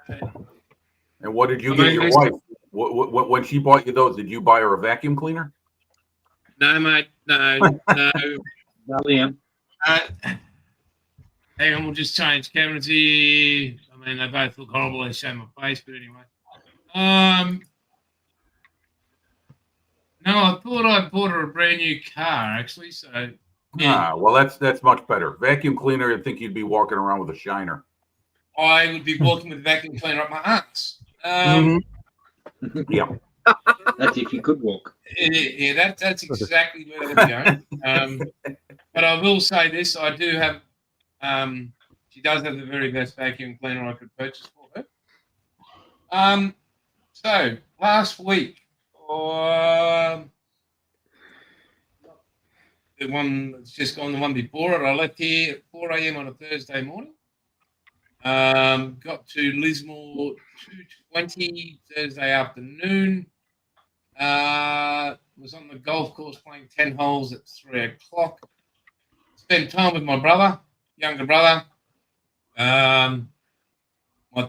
And what did you I get mean, your they- wife? What, when she bought you those, did you buy her a vacuum cleaner? No, mate, no. Liam. Hang on, we'll just change cameras here. I mean, they both look horrible. They show my face, but anyway. No, I thought I bought her a brand new car, actually. So, yeah, Well, that's much better. Vacuum cleaner, I think you'd be walking around with a shiner. I would be walking with a vacuum cleaner up my ass. Yeah. That's if you could walk. Yeah, that's exactly where they're going. But I will say this: I do have. She does have the very best vacuum cleaner I could purchase for her. So last week, the one that's just gone, the one before it, I left here at 4 a.m. on a Thursday morning. Got to Lismore 2:20 Thursday afternoon. Was on the golf course playing 10 holes at 3 o'clock. Spent time with my brother, younger brother. My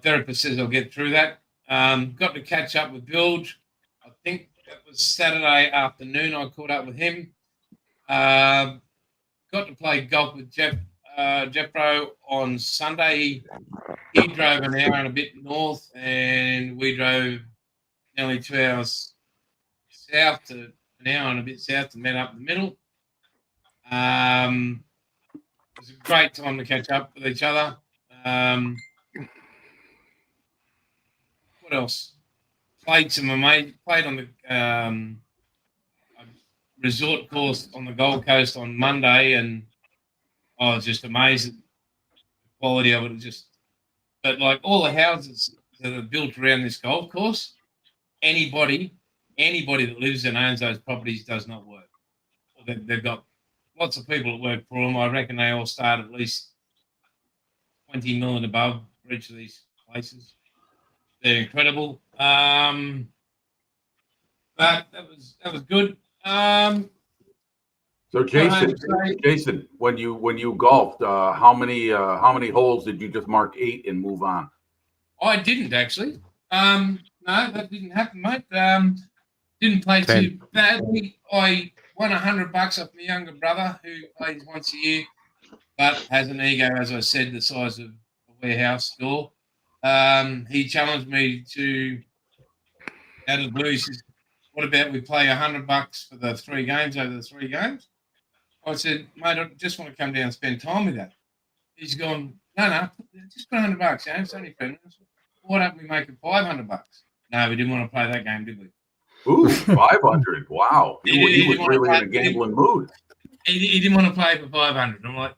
therapist says I'll get through that. Got to catch up with Bilge. I think that was Saturday afternoon. I caught up with him. Got to play golf with Jeffro on Sunday. He drove an hour and a bit north, and we drove nearly 2 hours south to an hour and a bit south to meet up in the middle. It was a great time to catch up with each other. What else? Played on the resort course on the Gold Coast on Monday, and I was just amazed at the quality of it. But like all the houses that are built around this golf course, anybody that lives and owns those properties does not work. They've got lots of people that work for them. I reckon they all start at least 20 million above for each of these places. They're incredible. But that was good. So Jason, when you golfed, how many holes did you just mark 8 and move on? I didn't actually. No, that didn't happen, mate. Didn't play 10. too badly. I won $100 off my younger brother, who plays once a year, but has an ego, as I said, the size of a warehouse door. He challenged me to out of the blue. He says, "What about we play $100 for the 3 games over the 3 games?" I said, "Mate, I just want to come down and spend time with that." He's gone, no, just put $100, you know, it's only friendly. Why don't we make it $500? No, we didn't want to play that game, did we? Ooh, 500! Wow, he was didn't really want in to a gambling mood. He didn't want to play for 500. I'm like,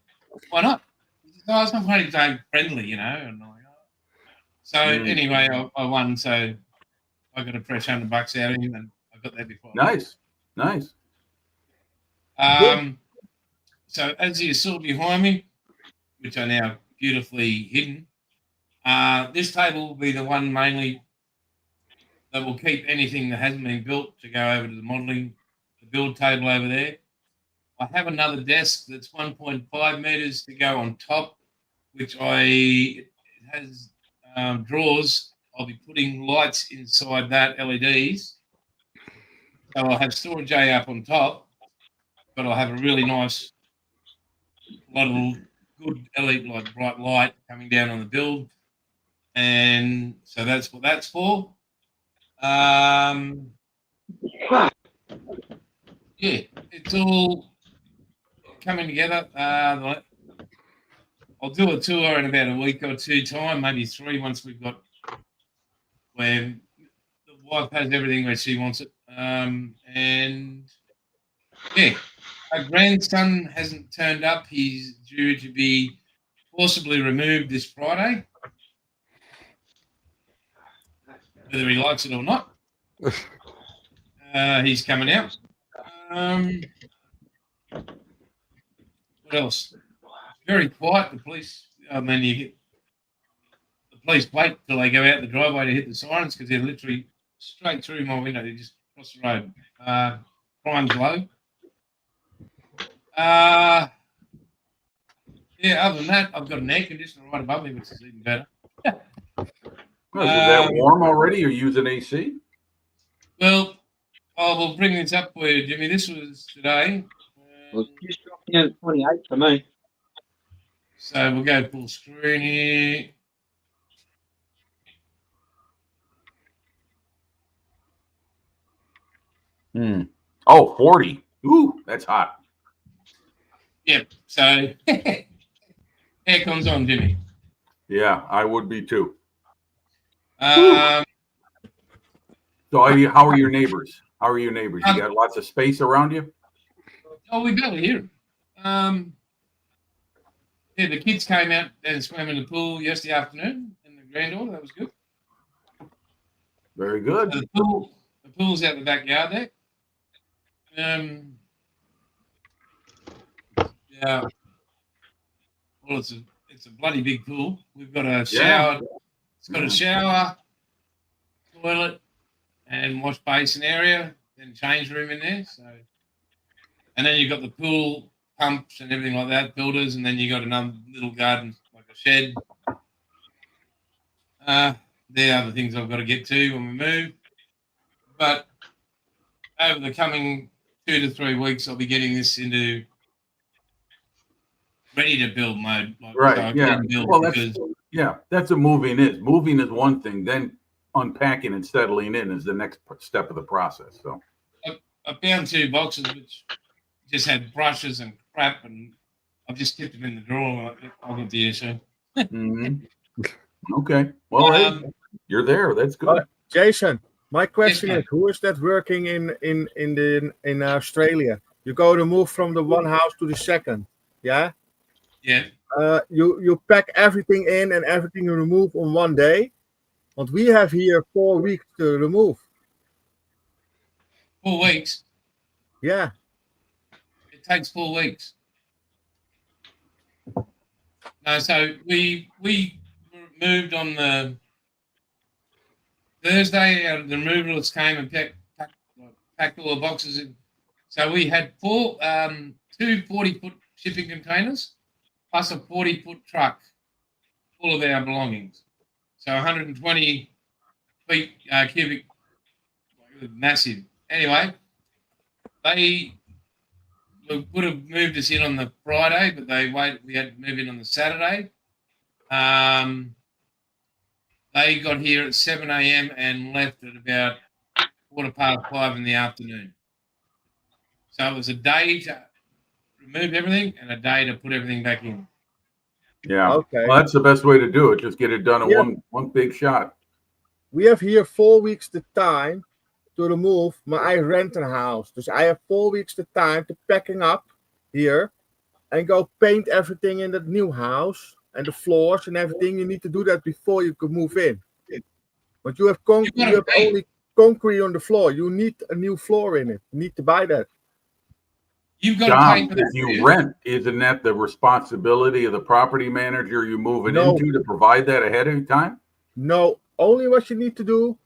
why not? He said, "Oh, it's not playing game friendly, you know." And I'm like, oh. So anyway, I won. So I got a fresh $100 out of him, and I got that before. Nice. So as you saw behind me, which are now beautifully hidden, this table will be the one mainly that will keep anything that hasn't been built to go over to the build table over there. I have another desk that's 1.5 meters to go on top, which it has drawers. I'll be putting lights inside that, LEDs. So I'll have storage A up on top, but I'll have a really nice, lot of good LED, like bright light coming down on the build. And so that's what that's for. Yeah, it's all coming together. I'll do a tour in about a week or two time, maybe 3 once we've got where the wife has everything where she wants it. And yeah, our grandson hasn't turned up. He's due to be forcibly removed this Friday, whether he likes it or not. He's coming out. What else? It's very quiet. The police. I mean, the police wait till they go out the driveway to hit the sirens because they're literally straight through my window. They just cross the road. Crime's low. Yeah. Other than that, I've got an air conditioner right above me, which is even better. Is that warm already? You're using AC? Well, I will bring this up for you, Jimmy. This was today. Well, it's just dropped down to 28 for me. So we'll go full screen here. Oh, 40. Ooh, that's hot. Yep. So aircon's on, Jimmy. Yeah, I would be too. Um, So how are your neighbors? How are your neighbors? You got lots of space around you? oh, we barely hear him. Yeah, the kids came out and swam in the pool yesterday afternoon, and the granddaughter. That was good. Very good. The pool's out the backyard there. Yeah. Well, it's a bloody big pool. We've got a shower. It's got a shower, toilet, and wash basin area, then change room in there. So, and then you've got the pool pumps and everything like that, builders, and then you got another little garden like a shed. They're other things I've got to get to when we move. But over the coming 2 to 3 weeks, I'll be getting this into ready to build mode. Right. Yeah. Well, that's what moving is. Moving is one thing. Then unpacking and settling in is the next step of the process. So I found 2 boxes which just had brushes and crap, and I've just kept them in the drawer. I'll get the issue. Okay. Well, hey, you're there. That's good. Jason, my question Yes, is, who is that working in Australia? You go to move from the one house to the second, yeah? Yeah. You pack everything in and everything you remove on one day. But we have here 4 weeks to remove. 4 weeks. Yeah. It takes 4 weeks. No, so we moved on the Thursday. The removalists came and packed all the boxes in. So we had 2 40-foot shipping containers plus a 40-foot truck full of our belongings. So 120 feet cubic, massive. Anyway, they would have moved us in on the Friday, but we had to move in on the Saturday. They got here at 7 a.m. and left at about 5:15 in the afternoon. So it was a day to remove everything and a day to put everything back in. Yeah. Okay. Well, that's the best way to do it. Just get it done in one big shot. We have here 4 weeks the time to remove. Maar I rent a house. Dus I have 4 weeks the time to packing up here and go paint everything in that new house and the floors and everything. You need to do that before you can move in. But you have only concrete on the floor. You need a new floor in it. You need to buy that. You've got to pay John, for if that. you rent, isn't that the responsibility of the property manager you moving No. into to provide that ahead of time? No, only what you need to do.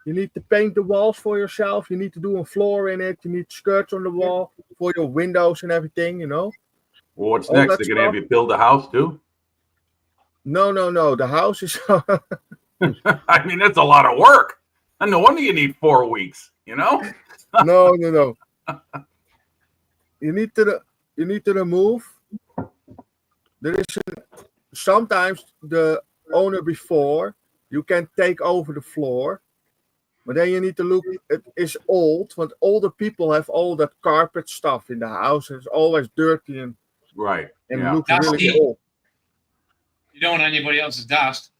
You need to paint the walls for yourself. You need to do a floor in it. You need skirts on the wall for your windows and everything, you know. Well, what's All next? that They're going to have stuff. you build a house too? No. The house is I mean, that's a lot of work. And no wonder you need 4 weeks, you know? no. You need to remove. There is sometimes the owner before you can take over the floor, But then you need to look, it is old, but older people have all that carpet stuff in the house. It's always dirty and Right. Yeah. looks really Dusty. old. You don't want anybody else's dust.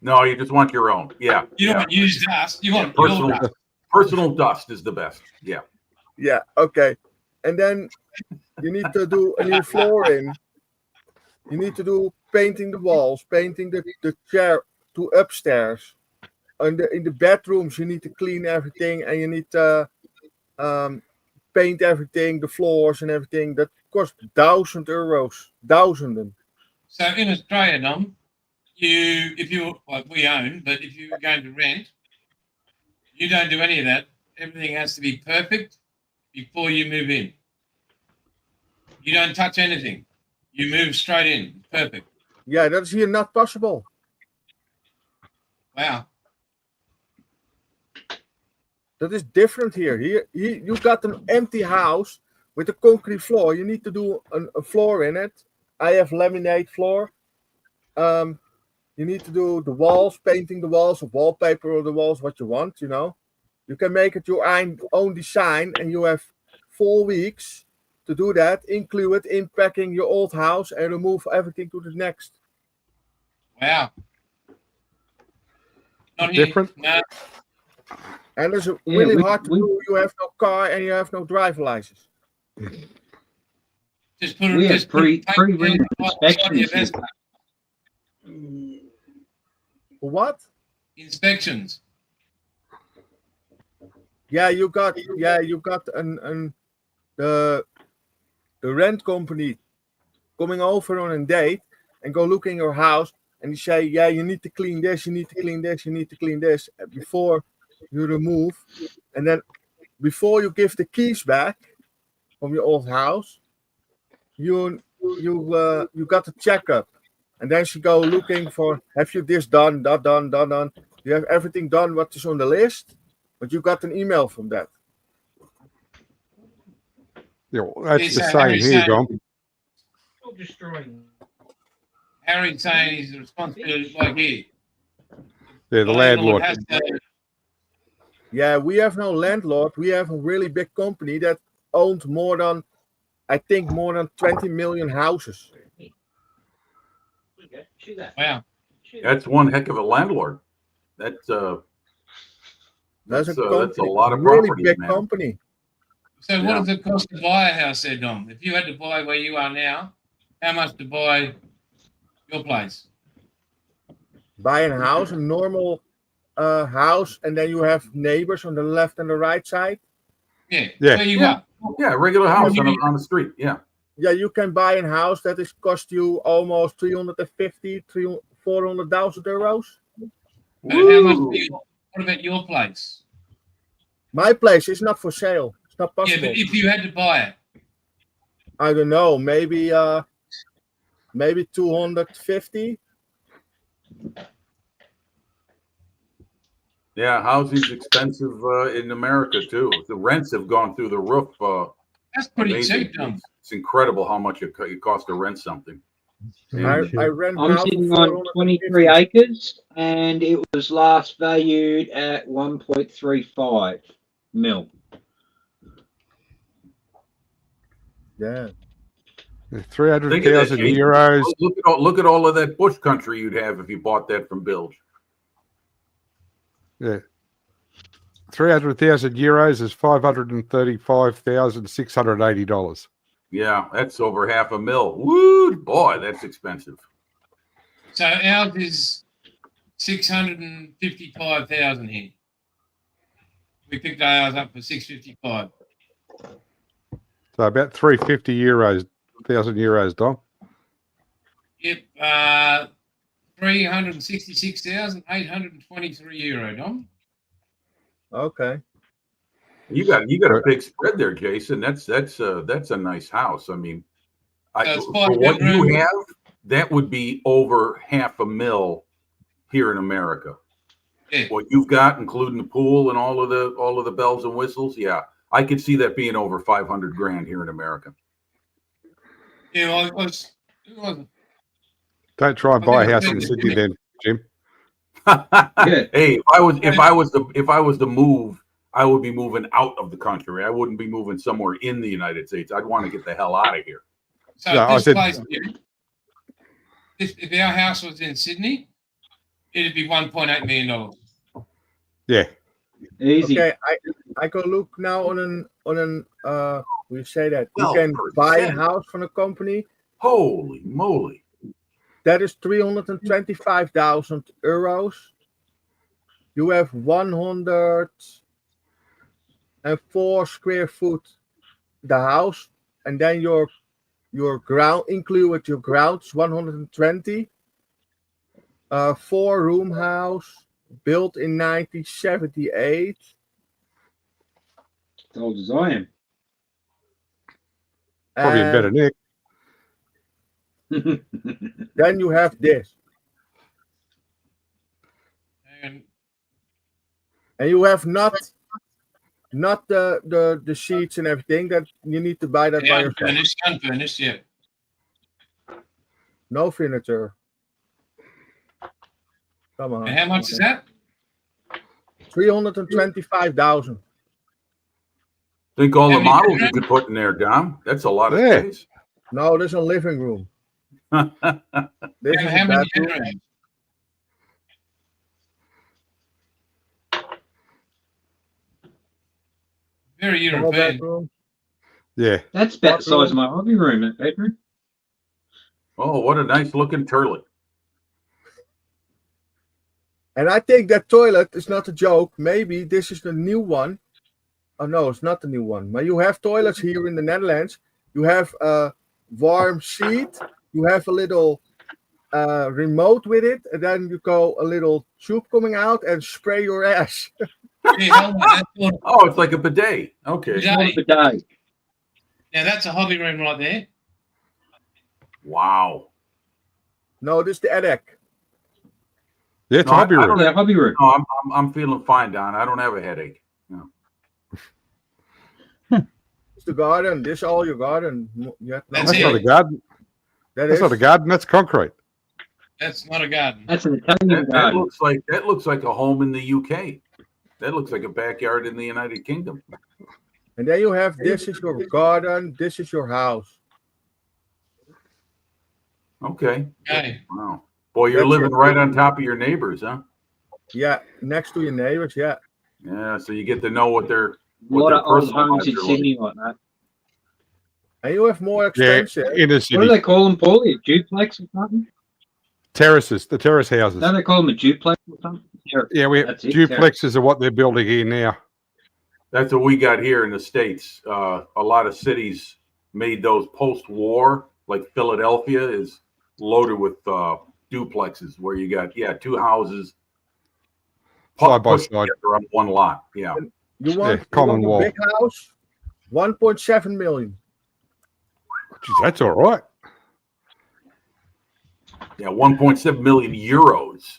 No, you just want your own. Yeah. You don't yeah. want used dust. You want Personal, your dust. personal dust is the best. Yeah. Yeah, okay. And then you need to do a new flooring. You need to do painting the walls, painting the chair to upstairs. And in the bedrooms, you need to clean everything and you need to paint everything, the floors and everything. That costs €1,000. Thousands. So in Australia, Dom, if you like we own, but if you're going to rent, you don't do any of that. Everything has to be perfect before you move in. You don't touch anything. You move straight in. Perfect. Yeah, that's here not possible. Wow. That is different here. Here you got an empty house with a concrete floor. You need to do a floor in it. I have laminate floor. You need to do the walls, painting the walls, or wallpaper or the walls, what you want, you know. You can make it your own design, and you have 4 weeks to do that, include in packing your old house and remove everything to the next. Wow. Not here. Different? No. And it's Yeah, really hard to do. You have no car and you have no driver license. Just put it. We have Just put it- pre-rented inspections. Inspection. What? Inspections. Yeah, you got the rent company coming over on a date and go look in your house and you say, yeah, you need to clean this, you need to clean this, you need to clean this before you remove, and then before you give the keys back from your old house, you got the checkup, and then she go looking for, have you this done, that done, that done? You have everything done what is on the list, but you got an email from that. Yeah, well, that's Yes, the sir. same Harry here, saying- Dom. Harry's saying he's responsible like here. Yeah, the landlord. has to- Yeah, we have no landlord. We have a really big company that owns more than 20 million houses. wow. That's one heck of a landlord. That's That's That's a a company, lot of really properties, big man. company. So Yeah. what does it cost to buy a house there, Dom? If you had to buy where you are now, how much to buy your place? Buy a house, a normal house, and then you have neighbors on the left and the right side. Yeah. Yeah. Where you Yeah. are. yeah, regular house on the street. Yeah. Yeah, you can buy a house that is cost you almost 350, 400,000 euros. And how much Woo. do you, what about your place? My place is not for sale. It's not Yeah, possible. but if you had to buy it, I don't know, maybe 250. Yeah, housing's expensive in America too. The rents have gone through the roof. that's pretty Amazing. cheap, Dom. It's incredible how much it costs to rent something. I rent I'm now for sitting on 23 450. acres and it was last valued at 1.35 mil. Yeah. 300,000 Jason. euros. Look at all of that bush country you'd have if you bought that from Bilge. Yeah. 300,000 euros is $535,680. Yeah, that's over $500,000. Woo, boy, that's expensive. So ours is 655,000 here. We picked ours up for 655. So about 350,000 euros, Dom. Yep, 366,823 euro, Dom. Okay. You got a big spread there, Jason. That's a nice house. I mean, So it's for five what you bedroom. have, that would be over $500,000 here in America. Yeah. What you've got, including the pool and all of the bells and whistles, yeah, I could see that being over 500 grand here in America. Yeah, well, it was Don't try and buy a think house it's in big. Sydney then, Jim. Hey, if I was to move, I would be moving out of the country. I wouldn't be moving somewhere in the United States. I'd want to get the hell out of here. So No, I this said- place here, if our house was in Sydney, it'd be $1.8 million. Yeah. Easy. Okay, I go look now on an we say that you 12%. can buy a house from a company Holy moly! that is 325,000 euros. You have 104 square foot the house, and then your ground included your grounds 120. 4-room house built in 1978. As old as I am. Probably in And better nick. then you have this, And and you have not the sheets and everything that you need to buy that by yourself. unfurnished, yeah. No furniture. Come on. And how much is that? 325,000. Think all the How many models you bedrooms? could put in there, Dom. That's a lot of Yeah. space. No, there's a living room. This And is how a many bedroom. bedrooms? Very Small European. bedroom. Yeah. That's about the size of my hobby room, that bedroom. Oh, what a nice looking turlet. And I think that toilet is not a joke. Maybe this is the new one. Oh no, it's not the new one. But you have toilets here in the Netherlands. You have a warm seat. You have a little remote with it, and then you go a little tube coming out and spray your ass. Yeah, hold on, that's called- Oh, it's like a bidet. Okay. Yeah. Not a bidet. now that's a hobby room right there. Wow. No, this is the attic. Yeah, it's No, a hobby I room. don't Our hobby room. No, I'm feeling fine, Don. I don't have a headache. It's the garden. This is all your garden. Yeah, no, That's That's it. not a garden. that That's is. not a garden. That's concrete. That's not a garden. That's an Italian That garden. looks like a home in the UK. That looks like a backyard in the United Kingdom. And then you have this is your garden. This is your house. Okay. Okay. Wow. Boy, you're That's living it. right on top of your neighbors, huh? Yeah, next to your neighbors. Yeah. Yeah. So you get to know what A their lot their of old personal homes lives in are like. Sydney like that. And you have more Yeah, expensive. inner What do city. they call them, Paulie? A duplex or something? Terraces, the terrace houses. Don't they call them a duplex or something? Yeah, we That's it, duplexes are what they're building here now. That's what we got here in the States. A lot of cities made those post-war, like Philadelphia is loaded with duplexes where you got, two houses Side by put side. together on one lot. Yeah. You want, Yeah, common you wall. want a big house? 1.7 million. Geez, that's all right. Yeah. 1.7 million euros.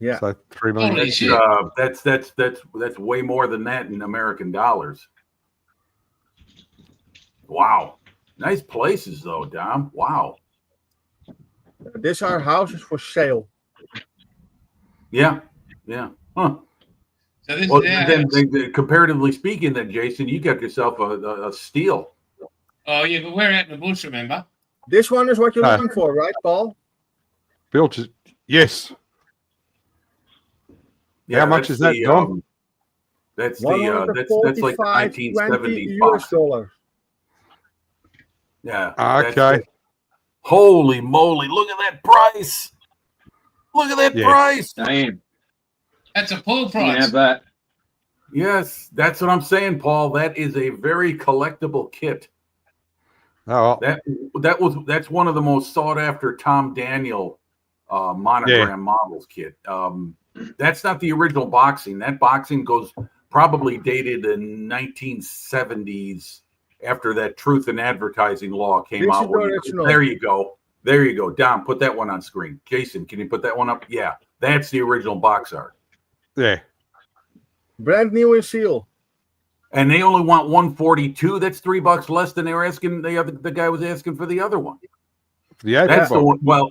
Yeah. So 3 million. Holy That's, shit. that's way more than that in American dollars. Wow. Nice places though, Dom. Wow. These are houses for sale. Yeah. Yeah. Huh. So this Well, is our then, house. comparatively speaking, then Jason, you got yourself a steal. Oh yeah, but we're out in the bush, remember? This one is what you're No. looking for, right, Paul? Built it. Yes. How much that's is that, the, Dom? That's that's like the 1970 US 1975. dollars. Yeah. Okay. that's- Holy moly! Look at that price. Look at that Yeah. price. Damn. That's a full You can price. have that. Yes, that's what I'm saying, Paul. That is a very collectible kit. Oh, well, That's one of the most sought after Tom Daniel monogram models kit. That's not the original boxing. That boxing goes probably dated in 1970s after that Truth in Advertising law came This out. is where the you- original. there you go. There you go. Dom, put that one on screen. Jason, can you put that one up? Yeah, that's the original box art. yeah. Brand new in seal. And they only want 142. That's $3 less than they were asking. The guy was asking for the other one. The April That's the box. one. Well,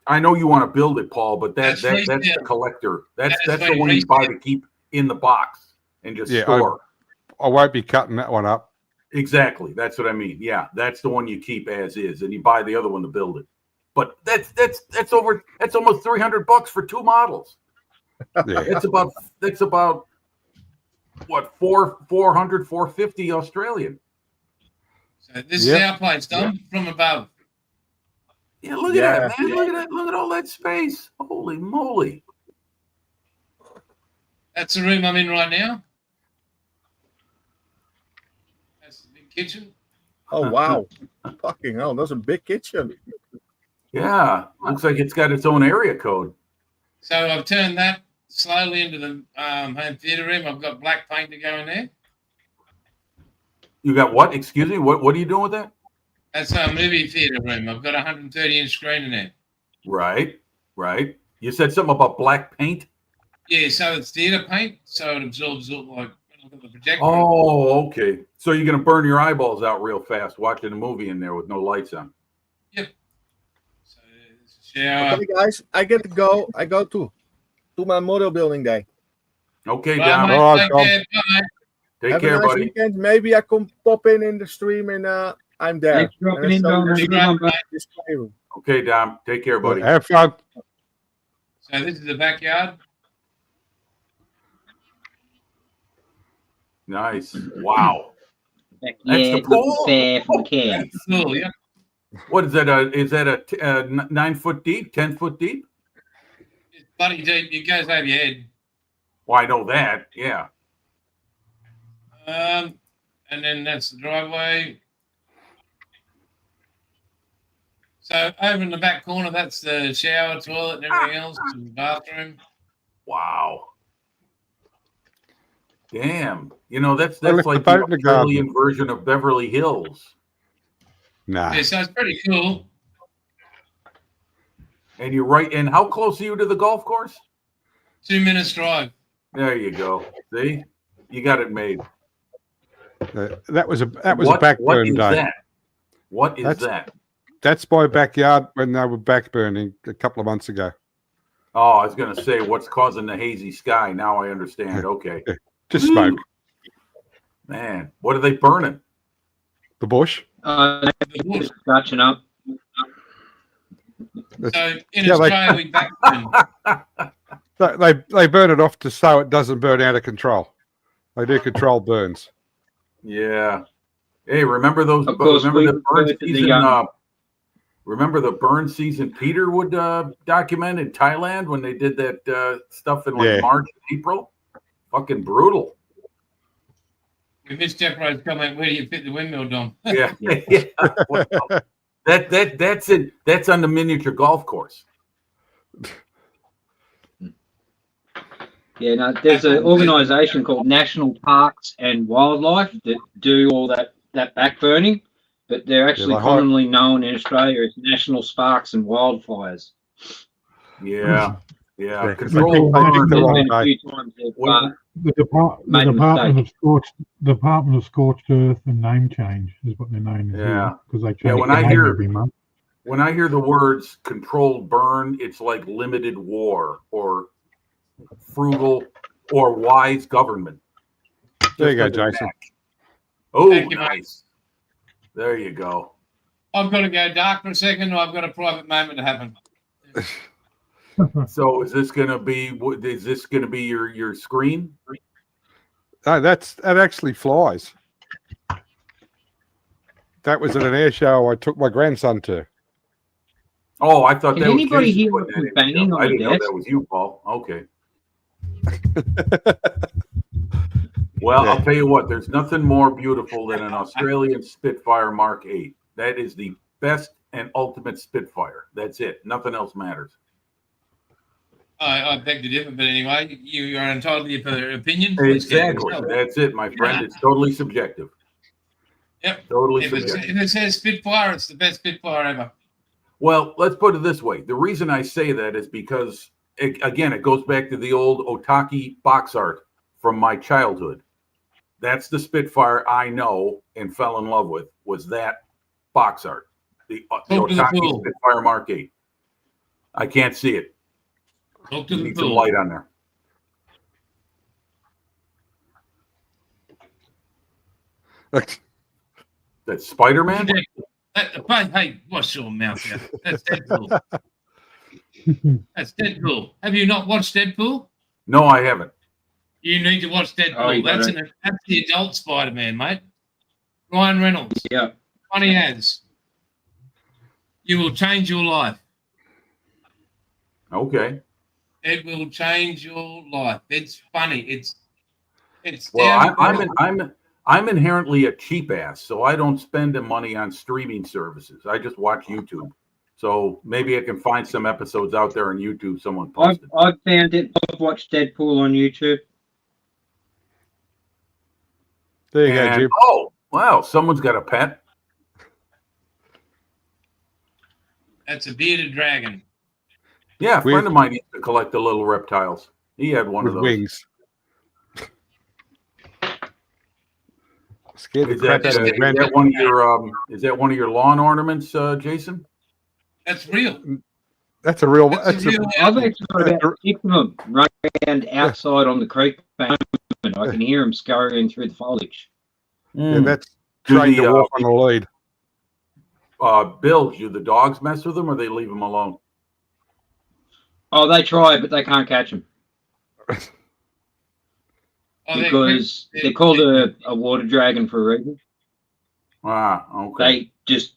I know you want to build it, Paul, but that's That's the resale. collector. That's That is the one you resale. buy to keep in the box and just Yeah, store. I won't be cutting that one up. Exactly. That's what I mean. Yeah, that's the one you keep as is, and you buy the other one to build it. But that's almost $300 for 2 models. Yeah. That's about what 450 Australian. So this Yep. is our place, Dom, from above. Yeah, look Yeah. at that, man. Look at that. Look at all that space. Holy moly. That's the room I'm in right now. That's the big kitchen. Oh wow. Fucking hell, that's a big kitchen. Yeah. Looks like it's got its own area code. So I've turned that slowly into the home theatre room. I've got black paint to go in there. You got what? Excuse me? What are you doing with that? That's our movie theatre room. I've got a 130-inch screen in there. Right. You said something about black paint? Yeah, so it's theatre paint, so it absorbs all, like, when I look at the projector. Oh, okay. So you're gonna burn your eyeballs out real fast watching a movie in there with no lights on. So there's a shower. Okay, guys, I get to go. I go to my model building day. Okay, Right, Dom. mate, All right, take Dom. care. Bye. Take Have care, a nice buddy. weekend. Maybe I can pop in the stream and I'm there. Thanks for dropping in, And Dom. it's Have a good one, bud. this playroom. Okay, Dom. Take care, buddy. Have fun. So this is the backyard. Nice. Wow. Yeah, the pool? looking fair from the care. Cool, yeah. What is that? Is that a 9 foot deep, 10 foot deep? It's bloody deep. It goes over your head. Well, I know that. Yeah. And then that's the driveway. So over in the back corner, that's the shower, toilet, and everything else, and the bathroom. Wow. Damn. You know, that's Well, look, like the the boat in the garden. Australian version of Beverly Hills. Nah. Yeah, so it's pretty cool. And you're right. And how close are you to the golf course? 2 minutes drive. There you go. See? You got it made. That was a What backburn is day. that? What is That's- that? That's my backyard when they were backburning a couple of months ago. Oh, I was going to say, what's causing the hazy sky? Now I understand. Okay. Just smoke. Man, what are they burning? The bush. Just scratching up. So in Yeah, they- Australia, we backburn. They burn it off to so it doesn't burn out of control. They do control burns. Yeah. Hey, remember those? Of course, remember we the burn refer to the, season? Remember the burn season Peter would document in Thailand when they did that stuff in like Yeah. March, April? Fucking brutal. We missed Jeff Rowe's comment. Where do you fit the windmill, Dom? Yeah. Yeah. Well, that's it. That's on the miniature golf course. Yeah, no, there's an organisation called National Parks and Wildlife that do all that backburning, but they're actually like- commonly known in Australia as National Sparks and Wildfires. Yeah. Yeah. Yeah. Control I think burn. they're There's wrong, been a mate. few times they've, What- The, Made a Department of Scorched Earth and name change is what their name is. Yeah. Because they change Yeah, when the I name hear- every month. When I hear the words controlled burn, it's like limited war or frugal or wise government. There you go, Just like a Jason. Mac. Oh, Thank you, mate. nice. There you go. I've got to go dark for a second, or I've got a private moment to happen. So is this gonna be? Is this gonna be your screen? No, that actually flies. That was at an air show I took my grandson to. Oh, I thought Can that was anybody Jason hear putting us that in. banging on I the didn't know desk? that was you, Paul. Okay. Well, Yeah. I'll tell you what. There's nothing more beautiful than an Australian Spitfire Mark 8. That is the best and ultimate Spitfire. That's it. Nothing else matters. I beg to differ, but anyway, you are entitled to your opinion. Please keep it Exactly. yourself. That's it, my friend. It's totally subjective. Yep. Totally If subjective. it says Spitfire, it's the best Spitfire ever. Well, let's put it this way. The reason I say that is because, again, it goes back to the old Otaki box art from my childhood. That's the Spitfire I know and fell in love with, was that box art. The Talk to the Otaki fool. Spitfire Mark 8. I can't see it. Look to the Need some pool. light on there. That's Spider-Man? Hey, wash your mouth out. That's Deadpool. That's Deadpool. Have you not watched Deadpool? No, I haven't. You need to watch Deadpool. Oh, you that's gotta- that's the adult Spider-Man, mate. Ryan Reynolds. Yeah. Funny as. You will change your life. Okay. It will change your life. It's funny. It's Well, down- I'm inherently a cheap ass, so I don't spend the money on streaming services. I just watch YouTube. So maybe I can find some episodes out there on YouTube someone posted. I've found it. I've watched Deadpool on YouTube. There you go, And- Jim. oh, wow, someone's got a pet. That's a bearded dragon. Yeah, a With- friend of mine used to collect the little reptiles. He had one With of those. wings. Scared the Is crap that, out of the is grand. that one of your lawn ornaments, Jason? That's real. That's a real. That's a That's a, real I've animal. actually got about 6 of them running around outside on the creek bank. I can hear them scurrying through the foliage. yeah, that's Do trained the, to walk on a lead. Bill, do the dogs mess with them or they leave them alone? Oh, they try, but they can't catch them Oh, they're because quick. they're called a water dragon for a reason. Ah, okay.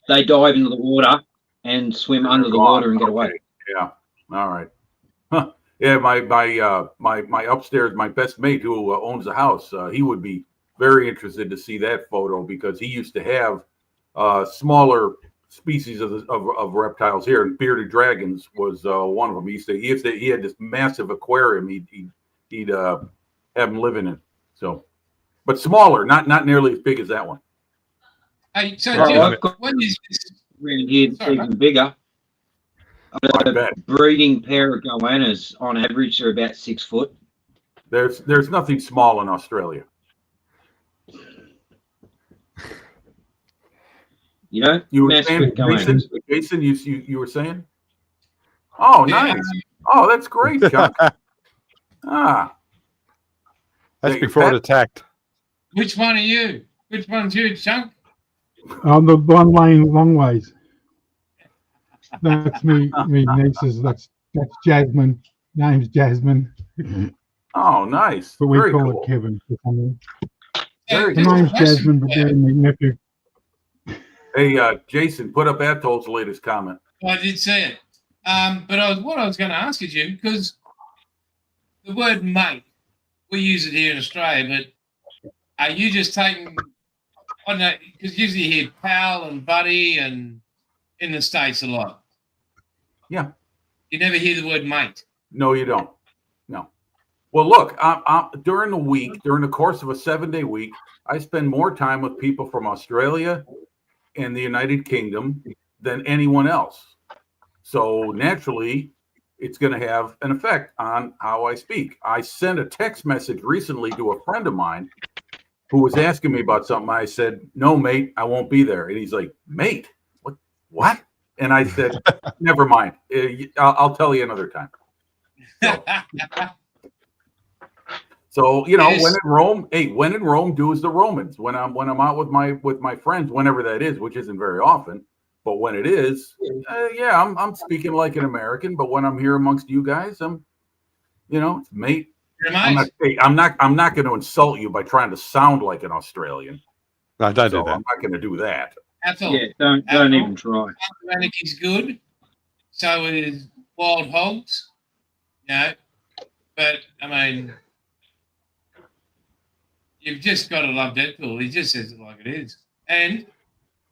They dive into the water and swim under the water and get away. Okay, yeah. All right. Huh. Yeah, my upstairs, my best mate who owns the house, he would be very interested to see that photo because he used to have smaller species of reptiles here, and bearded dragons was one of them. He had this massive aquarium. He'd have them living in. So, but smaller, not nearly as big as that one. Hey, so Oh, Jim, I've got when is this? around here that's Sorry, even bigger. I A bet breeding pair of goannas on average are about 6 foot. there's nothing small in Australia. You know, You were massive saying, goannas. Jason, you were saying? Oh, Yeah. nice. Oh, that's great, Chuck. Ah, That's Yeah, your before pet? it attacked. Which one are you? Which one's you, Chunk? The one laying long ways. That's me nieces. That's Jasmine. Name's Jasmine, oh, nice. but we Very call cool. it Kevin for some reason. Very The cool. name's Jasmine, but they're my nephew. Hey, Jason, put up Atol's latest comment. I did see it. But what I was going to ask you, Jim, because the word mate, we use it here in Australia, but are you just taking, I don't know, because usually you hear pal and buddy and in the States a lot. Yeah. You never hear the word mate. No, you don't. No. Well, look, during the week, during the course of a 7-day week, I spend more time with people from Australia and the United Kingdom than anyone else. So naturally, it's going to have an effect on how I speak. I sent a text message recently to a friend of mine who was asking me about something. I said, "No, mate, I won't be there." And he's like, "Mate, what?" And I said, "Never mind. I'll tell you another time." So Yes. when in Rome, do as the Romans. When I'm out with my friends, whenever that is, which isn't very often, but when it is, I'm speaking like an American. But when I'm here amongst you guys, it's mate. You're a I'm mate. not going to insult you by trying to sound like an Australian. No, don't So do that. I'm not going to do that. That's all. Yeah, don't even try. Is good. So is wild hogs. But I mean, you've just got to love Deadpool. He just says it like it is. And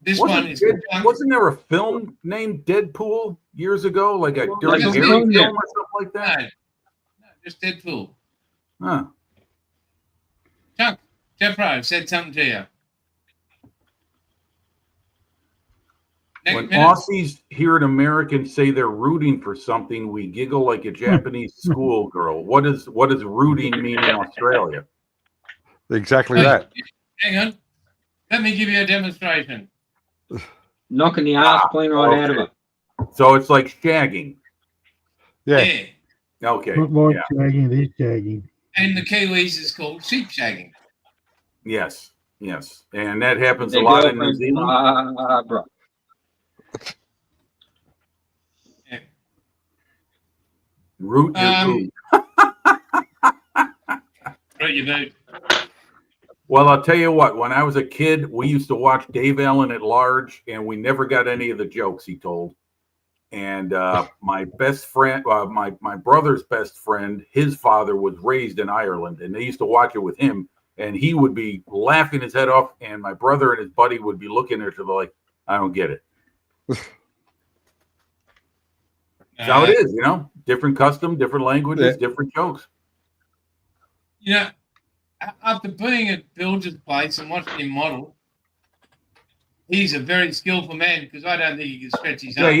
this one is Wasn't there a film named Deadpool years ago, like a Dirty Yes, Harry yeah. film or something like no, that? just Deadpool. Huh. Chuck, Jeffro said something to you. Next When minute. Aussies hear an American say they're rooting for something, we giggle like a Japanese schoolgirl. What does rooting mean in Australia? Exactly Hey, that. Hang on. Let me give you a demonstration. Knocking the ass clean right out of okay. it. So it's like shagging. Yeah. Okay. Not like Yeah. shagging, it is shagging. And the Kiwis is called sheep shagging. Yes. Yes. And that happens a Their lot in New girlfriend's Zealand. Barbara. Root your Um, boot. Right, you boot. Well, I'll tell you what, when I was a kid, we used to watch Dave Allen at Large, and we never got any of the jokes he told. And my best friend, my brother's best friend, his father was raised in Ireland, and they used to watch it with him, and he would be laughing his head off, and my brother and his buddy would be looking at each other like, I don't get it. That's how it is, you know? Different custom, different languages, different jokes. You know, after being at Bilge's place and watching him model, he's a very skillful man because I don't think he can stretch his Yeah, arms.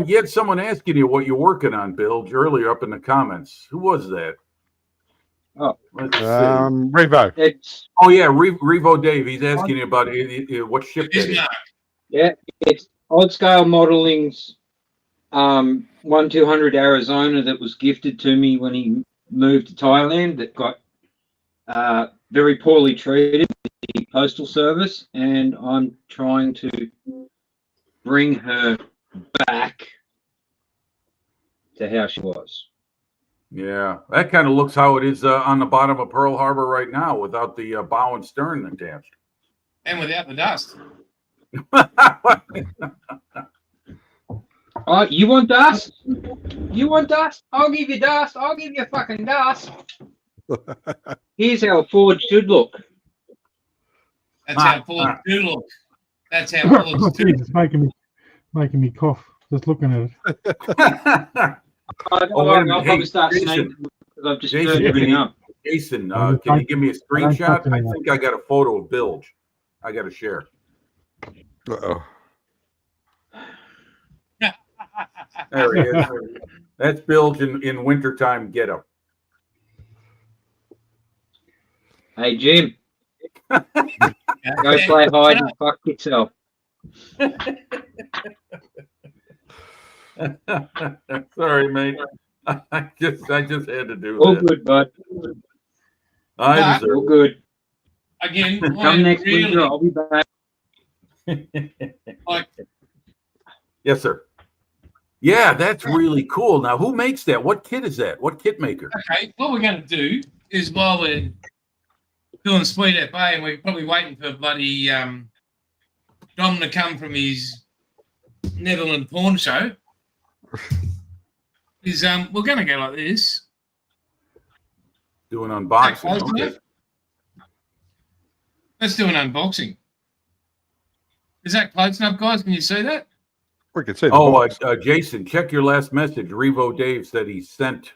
you had someone asking you what you're working on, Bill, earlier up in the comments. Who was that? Oh. Let's see. Revo. It's Oh yeah, Revo Dave. He's asking you about what ship that is. Bismarck. yeah, it's Odd Scale Modeling's 1200 Arizona that was gifted to me when he moved to Thailand. That got very poorly treated by the postal service, and I'm trying to bring her back to how she was. Yeah, that kind of looks how it is on the bottom of Pearl Harbor right now, without the bow and stern attached. And without the dust. Oh, you want dust? You want dust? I'll give you dust. I'll give you fucking dust. Here's how a Ford should look. That's how Fords do look. That's how Fords do. It's making me cough just looking at it. Oh, wait a minute. I'll Hey, probably start Jason. sneezing because I've just Jason, turned everything up. Jason, I don't can you think- give me a I don't screenshot? think I so. think I got a photo of Bilge. I got to share. Uh-oh. There he is. That's Bilge in wintertime get up. Hey, Jim, go play hide and fuck yourself. Sorry, mate. I just had to do All that. good, bud. I All deserve good. Again, Come next winter, I'll be back. like Yes, sir. Yeah, that's really cool. Now, who makes that? What kit is that? What kit maker? okay, what we're going to do is while we're doing Sweet FA and we're probably waiting for bloody Dom to come from his Netherlands porn show, is we're going to go like this. Doing unboxing. Okay, Okay. Let's do an unboxing. Is that close enough, guys? Can you see that? We can see the Oh, box. Jason, check your last message. Revo Dave said he sent,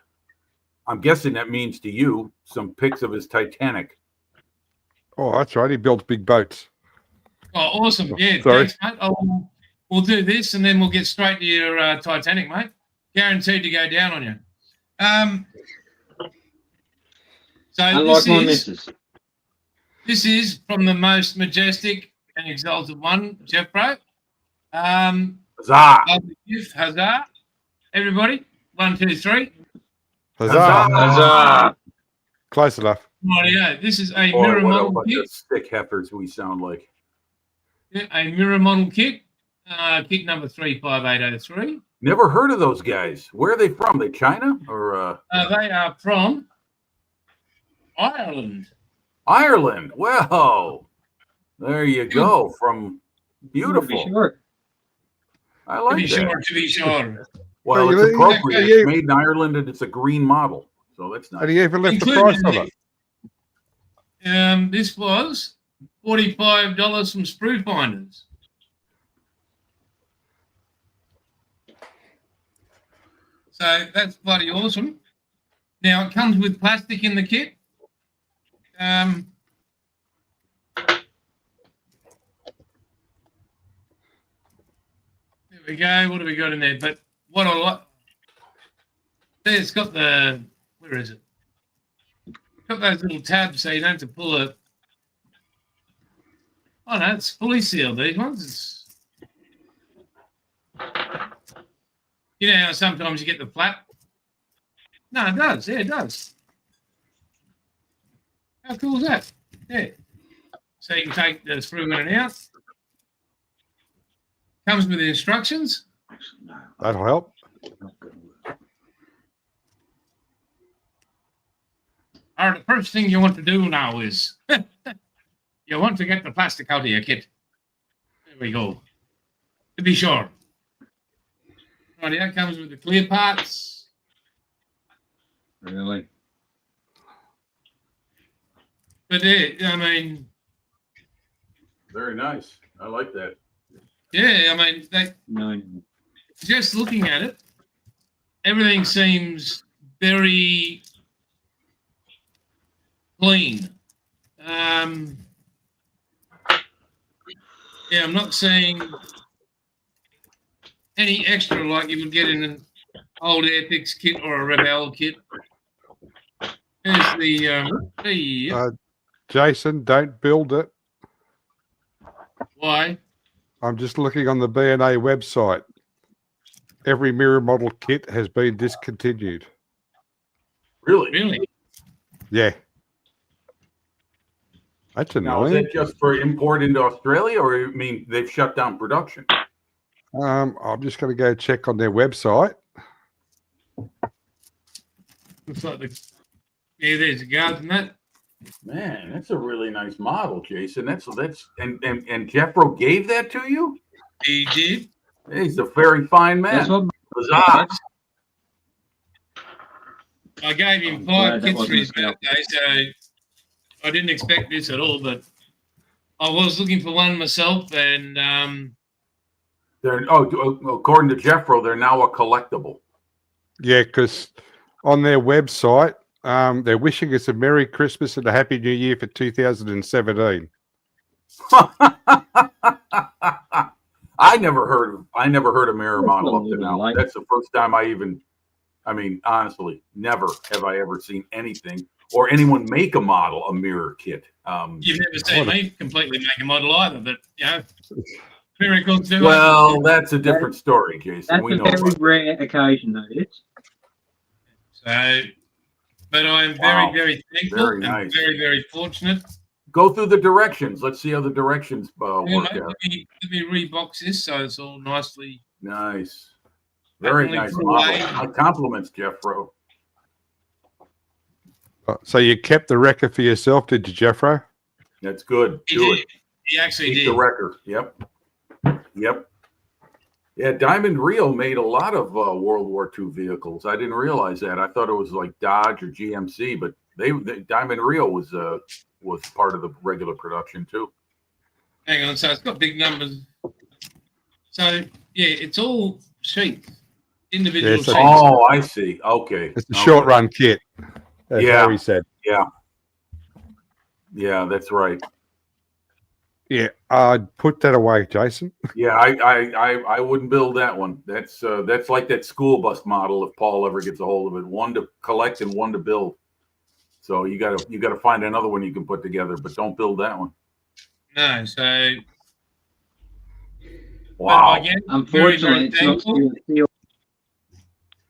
I'm guessing that means to you, some pics of his Titanic. Oh, that's right. He builds big boats. Oh, awesome. Yeah, Sorry. thanks, mate. We'll do this and then we'll get straight to your Titanic, mate. Guaranteed to go down on you. So Unlike my missus. this is from the most majestic and exalted one, Jeff Bro. Huzzah! Lovely gift, huzzah. Everybody, 1, 2, 3. Huzzah. Huzzah! Close enough. Rightio. This is a Boy, mirror what a model bunch kit. of stick heifers we sound like. Yeah, a mirror model kit. Kit number 35803. Never heard of those guys. Where are they from? They China or They are from Ireland. Ireland? Well, there you go. From beautiful. Sure. I To like be that. sure, to be sure. Well, Hey, it's you- appropriate. you- It's made in Ireland and it's a green model, so that's And nice. he even left the Including price of it. This was $45 from Sprue Finders. So that's bloody awesome. Now it comes with plastic in the kit. There we go. What have we got in there? But what I like, there it's got the, where is it? Got those little tabs so you don't have to pull it. Oh no, it's fully sealed. These ones. You know how sometimes you get the flap No, it does. Yeah, it does. How cool is that? Yeah. So you can take the screw in and out. Comes with the instructions. Actually, no. That'll help. Not gonna work. All right, the first thing you want to do now is you want to get the plastic out of your kit. There we go. To be sure. Right, that comes with the clear parts. Really? But I mean, Very nice. I like that. yeah, I mean, No. just looking at it, everything seems very clean. Yeah, I'm not seeing any extra like you would get in an old Airfix kit or a Rebel kit. There's the Jason, don't build it. why? I'm just looking on the B&A website. Every mirror model kit has been discontinued. Really? Really? Yeah. That's Now, is annoying. that just for import into Australia, or you mean they've shut down production? I'm just going to go check on their website. Looks like yeah, there's the guards and that. Man, that's a really nice model, Jason. And Jeffro gave that to you? He did. He's a very fine man. That's what. Huzzah. I gave him I'm 5 glad that kits for wasn't his a scalp. birthday, so I didn't expect this at all. But I was looking for one myself, and According to Jeffro, they're now a collectible. Yeah, because on their website, they're wishing us a Merry Christmas and a Happy New Year for 2017. I never heard a mirror model up to now. That's the first time honestly, never have I ever seen anything or anyone make a model, a mirror kit. you've never seen me completely make a model either. But miracles do. Well, that's a different story, Jason. That's We a know very about rare occasion, though. It's So, but I'm Wow. very thankful Very and nice. very, very fortunate. Go through the directions. Let's see how the directions Yeah, work mate, out. let me rebox this so it's all nicely. Nice. Very Definitely nice cool model. way. My compliments, Jeffro. So you kept the wrecker for yourself, did you, Jeffro? That's good. He Do did. it. He actually Keep did. the record. Yep. Yeah, Diamond Rio made a lot of World War II vehicles. I didn't realize that. I thought it was like Dodge or GMC, but Diamond Rio was part of the regular production too. Hang on, so it's got big numbers. So yeah, it's all sheets, individual Yeah, sheets. so- Oh, I see. Okay. It's a short run kit. As Yeah. Harry said. Yeah, that's right. Yeah, I'd put that away, Jason. Yeah, I wouldn't build that one. That's like that school bus model if Paul ever gets a hold of it. One to collect and one to build. So you gotta find another one you can put together, but don't build that one. No, so Wow, but again, unfortunately, it's not thankful. steel.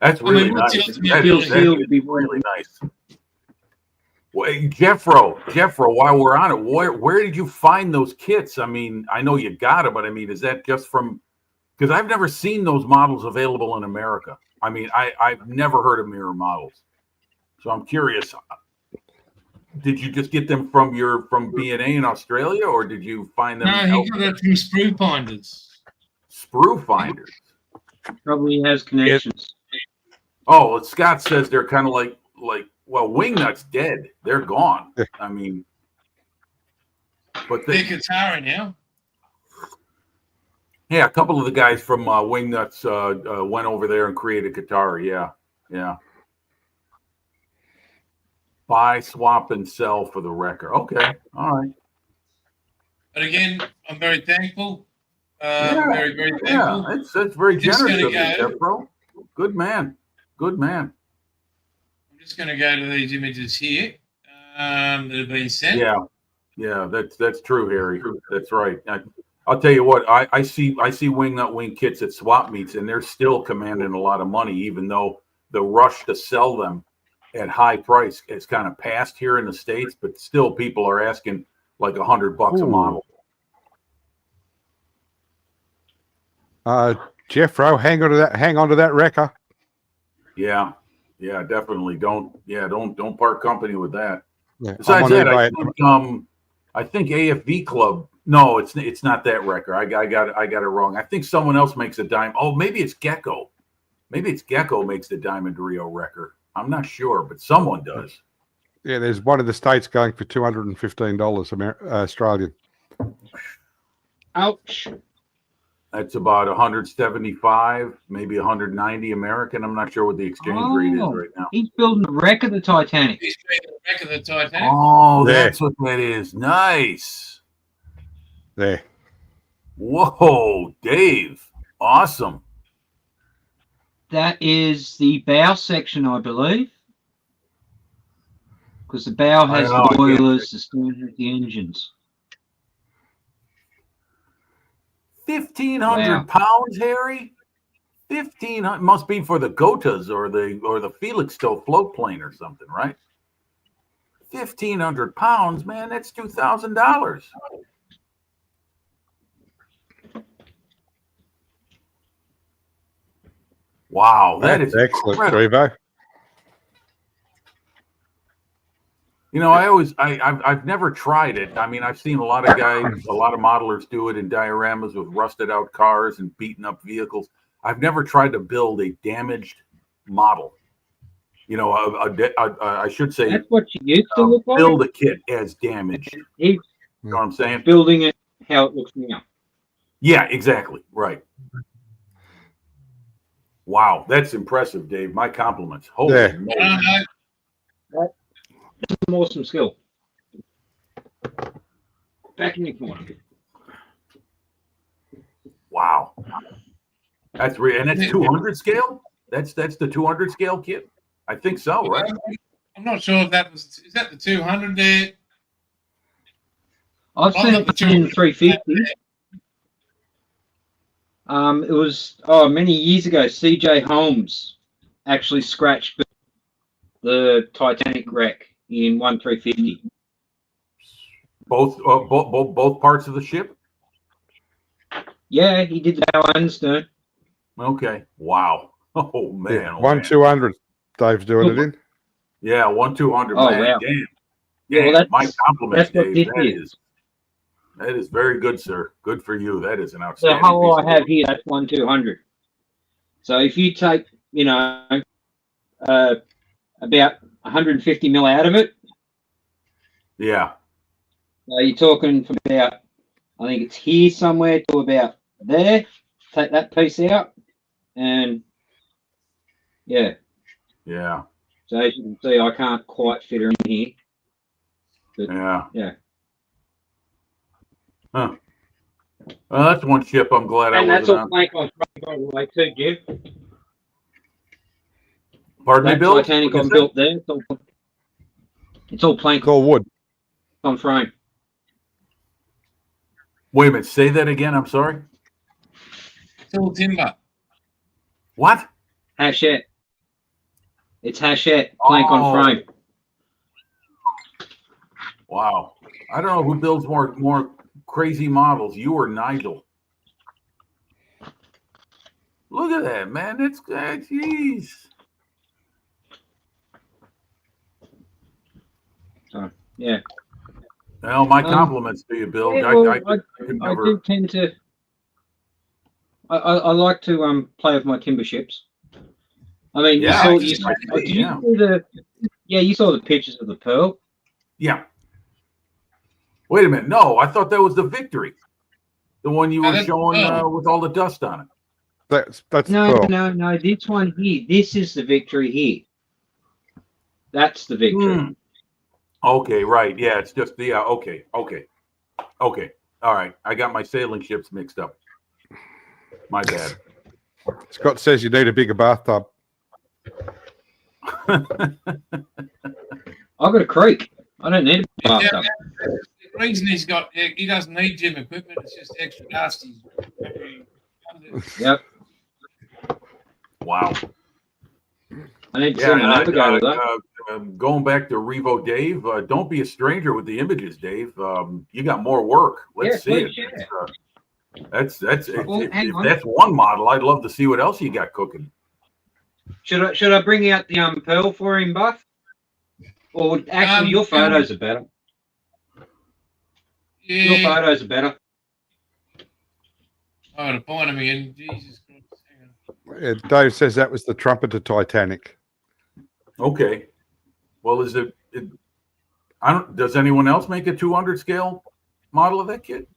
that's I mean, really what's nice. the That ultimate is feeling? would be really nice. Well, hey, Jeffro, while we're on it, where did you find those kits? I mean, I know you got it, but I mean, is that just from? Because I've never seen those models available in America. I mean, I've never heard of mirror models, so I'm curious. Did you just get them from B&A in Australia, or did you find them? No, he got that from Sprue Finders. Sprue finders. Probably has connections. Oh, well, Scott says they're kind of like well, Wingnut's dead. They're gone. I mean, but They're Qatari now. yeah, a couple of the guys from Wingnuts went over there and created Qatari. Yeah. Buy, swap, and sell for the wrecker. Okay, all right. But again, I'm very thankful. Yeah, Very, very Yeah, thankful. that's very Just generous gonna of you, go. Jeff, bro. Good man. I'm just going to go to these images here that have been sent. Yeah, that's true, Harry. That's right. I'll tell you what, I see Wingnut Wing kits at swap meets, and they're still commanding a lot of money, even though the rush to sell them at high price. It's kind of passed here in the States, but still people are asking like $100 a Ooh. model. Jeffro, hang on to that wrecker. Yeah, definitely. Don't part company with that. Yeah, Besides I'm on that, eBay. I think AFV Club. No, it's not that wrecker. I got it wrong. I think someone else makes a diamond. Oh, maybe it's Gecko. Maybe it's Gecko makes the Diamond Rio wrecker. I'm not sure, but someone does. Yeah, there's one in the States going for $215 Australian. Ouch. That's about 175, maybe 190 American. I'm not sure what the exchange rate is Oh. right now. He's building the wreck of the Titanic. He's been in the back of the Titanic. Oh, Yeah. that's what that is. Nice. There. Whoa, Dave. Awesome. That is the bow section, I believe. Because the bow has I know, the I can't boilers, the stern has the engines. 1,500 Wow. pounds, Harry. 1,500 must be for the Gotas or the Felixstowe float plane or something, right? 1,500 pounds, man. That's $2,000. Wow, That's excellent, incredible. Trevo. You know, I've never tried it. I mean, I've seen a lot of guys, a lot of modelers do it in dioramas with rusted out cars and beaten up vehicles. I've never tried to build a damaged model. You know, I should say That's what you used to look like. build a kit as damaged. He's You know what I'm saying? building it how it looks now. Yeah, exactly. Right. Wow, that's impressive, Dave. My compliments. Holy Yeah. moly. Some awesome skill. Back in your corner. Wow. That's and that's 200 scale? That's the 200 scale kit? I think so, right? I'm not sure if is that the 200 there? I've seen it in 350. It was many years ago. CJ Holmes actually scratched the Titanic wreck in 1/350. Both parts of the ship? Yeah, he did the bow and stern. Okay. Wow. Oh man. Yeah, oh, 1-200. Dave's doing it in. Yeah, 1-200. Oh, man. wow. Damn. Yeah, well, Damn. My compliments, that's what Dave. this That is very good, sir. Good for you. That is an The outstanding. hole piece I of have here, that's 1/200. So if you take, about 150 mil out of it, Yeah. you're talking from about, I think it's here somewhere to about there. Take that piece out, and yeah. Yeah. So as you can see, I can't quite fit her in here. Yeah. Yeah. Huh. Well, that's one ship I'm glad And I that's wasn't all on. plank on frame, by the way, too, Jim. Pardon me, That Bill? Titanic What'd I you say? built there, it's all plank It's all wood. on frame. Wait a minute. Say that again. I'm sorry. It's all timber. What? Hachette. It's hachette, plank Oh. on frame. Wow. I don't know who builds more crazy models, you or Nigel. Look at that, man. That's jeez. Yeah. Well, my compliments to you, Bill. Yeah, I well, could I never. do tend to. I like to play with my timber ships. I mean, Yeah, you saw did you see the you saw the pictures of the Pearl. Yeah. Wait a minute. No, I thought that was the Victory, the one you were that's showing Pearl. with all the dust on it. That's No, Pearl. no, this one here. This is the Victory here. That's the Victory. Hmm. Okay, right. Yeah, it's just the okay. All right. I got my sailing ships mixed up. My bad. Scott says you need a bigger bathtub. I've got a creek. I don't need a bathtub. The reason he doesn't need gym equipment, it's just extra dust. Yep. Wow. I need to Yeah, send my navigator though. going back to Revo Dave, don't be a stranger with the images, Dave. You got more work. Let's see please it. share. That's Well, hang if on. that's one model, I'd love to see what else you got cooking. Should I bring out the Pearl for him, Buff? Or actually, your photos are better. Your Yeah. photos are better. Oh, the point of me, and Jesus Christ. Hang on. Dave says that was the trumpeter Titanic. Okay. Well, is it? I don't. Does anyone else make a 200 scale model of that kit?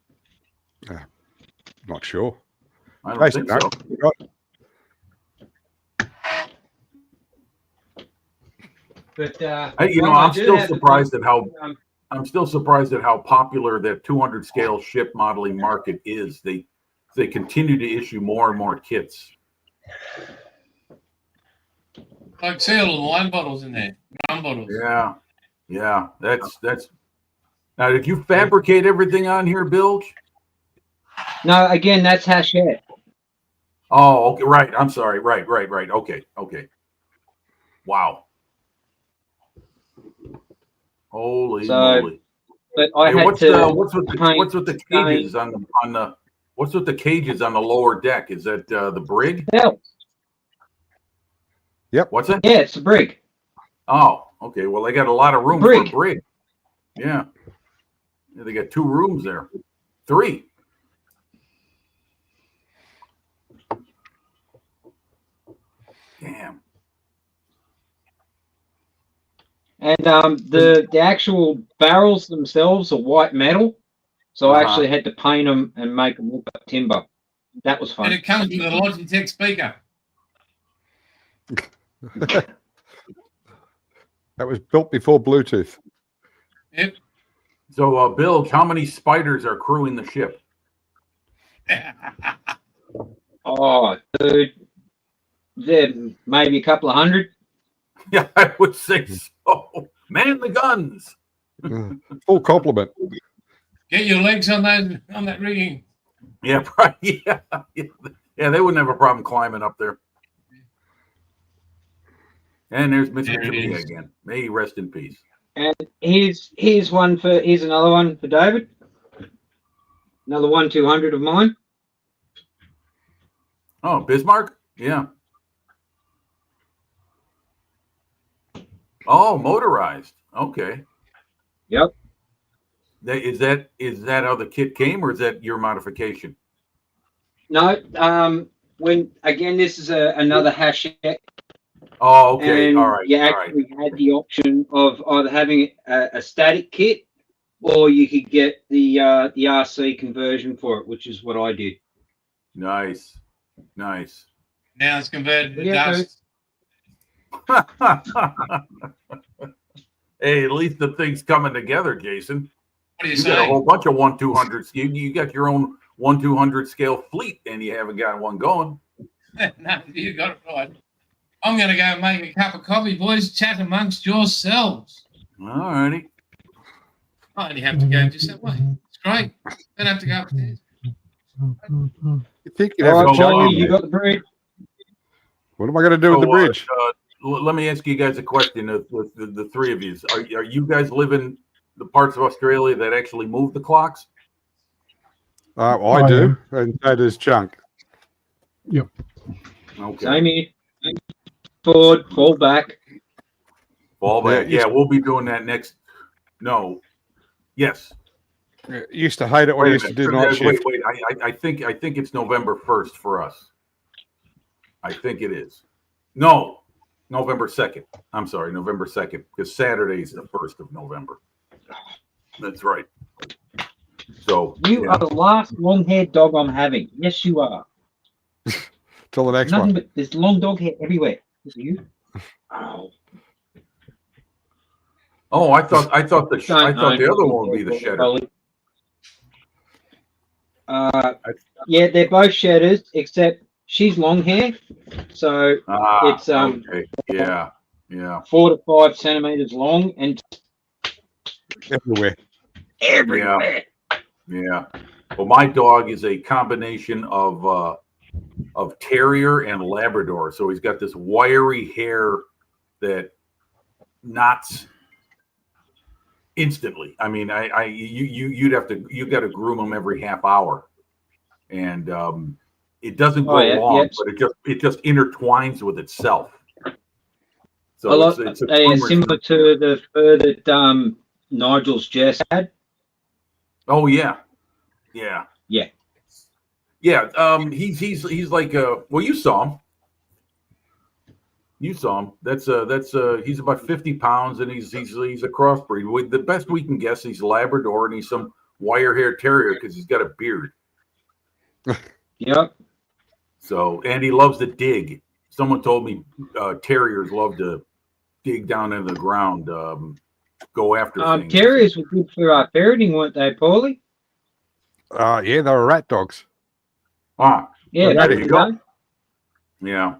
Not sure. I don't Jason, think so. no. But I'm still surprised at how popular that 200 scale ship modeling market is. They continue to issue more and more kits. Like, see all the wine bottles in there. Rum bottles. Yeah. That's. Now, did you fabricate everything on here, Bilge? No, again, that's Hachette. Oh, okay, right. I'm sorry. Right. Okay. Wow. Holy moly! But I Hey, had what's to. with the cages on the what's with the cages on the lower deck? Is that the brig? Hell, What's that? yeah, it's a brig. Oh, okay. Well, they got a lot of room Brig. for a brig. Yeah, they got 2 rooms there. 3. Damn. And the actual barrels themselves are white metal, so I actually had to paint them and make them look like timber. That was And fun. it comes with a Logitech speaker. That was built before Bluetooth. Yep. So, Bilge, how many spiders are crewing the ship? Oh, dude, there maybe a couple of hundred. Yeah, I would say so. Man the guns. Full compliment. Get your legs on that rigging. Yeah, right. Yeah, they wouldn't have a problem climbing up there. And there's Mr. There it Tamia is. again. May he rest in peace. And here's another one for David. Another 1/200 of mine. Oh, Bismarck? Yeah. Oh, motorized. Okay. Yep. Is that how the kit came, or is that your modification? No, when again, this is another Hachette. Oh, okay. And All right. you All right. actually had the option of either having a static kit, or you could get the RC conversion for it, which is what I did. Nice. Now it's converted to Yeah, dust. Hey, at least the thing's coming together, Jason. What are you You got a saying? whole bunch of 1/200. You got your own 1/200 scale fleet, and you haven't got one going. No, you got it right. I'm going to go and make a cup of coffee, boys. Chat amongst yourselves. All righty. I only have to go just that way. It's great. Don't have to go upstairs. You think you'd All have right, a Paulie, job? you got the bridge. What am I going to do with the bridge? Let me ask you guys a question. With the 3 of you, are you guys living the parts of Australia that actually move the clocks? I do, and so does Chunk. Yep. Okay. Same here. Forward, fall back. Fall back. Yeah, Yeah, we'll be doing that next. No. Yes. Used to hate it when I used to do night shift. Wait. I think it's November 1st for us. I think it is. No, November 2nd. I'm sorry, November 2nd, because Saturday is the 1st of November. That's right. So You are the last long-haired dog I'm having. Yes, you are. Till the next Nothing one. but there's long dog hair everywhere. Is it you? Oh, I thought the other one would be the shedder. Yeah, they're both shedders, except she's long hair, so it's okay. Yeah. 4 to 5 centimeters long and Everywhere. everywhere. Yeah. Well, my dog is a combination of terrier and Labrador, so he's got this wiry hair that knots instantly. I mean, you'd have to, you got to groom them every half hour, and it doesn't go long, but it just intertwines with itself. So it's a similar to the fur that Nigel's Jess had. Oh yeah. He's like well, you saw him. That's he's about 50 pounds, and he's a crossbreed. The best we can guess, he's Labrador, and he's some wire hair terrier because he's got a beard. Yep. So, and he loves to dig. Someone told me terriers love to dig down into the ground, go after things. Terriers were good for ferreting, weren't they, Paulie? Yeah, they were rat dogs. Ah, Yeah, there there you go. Yeah,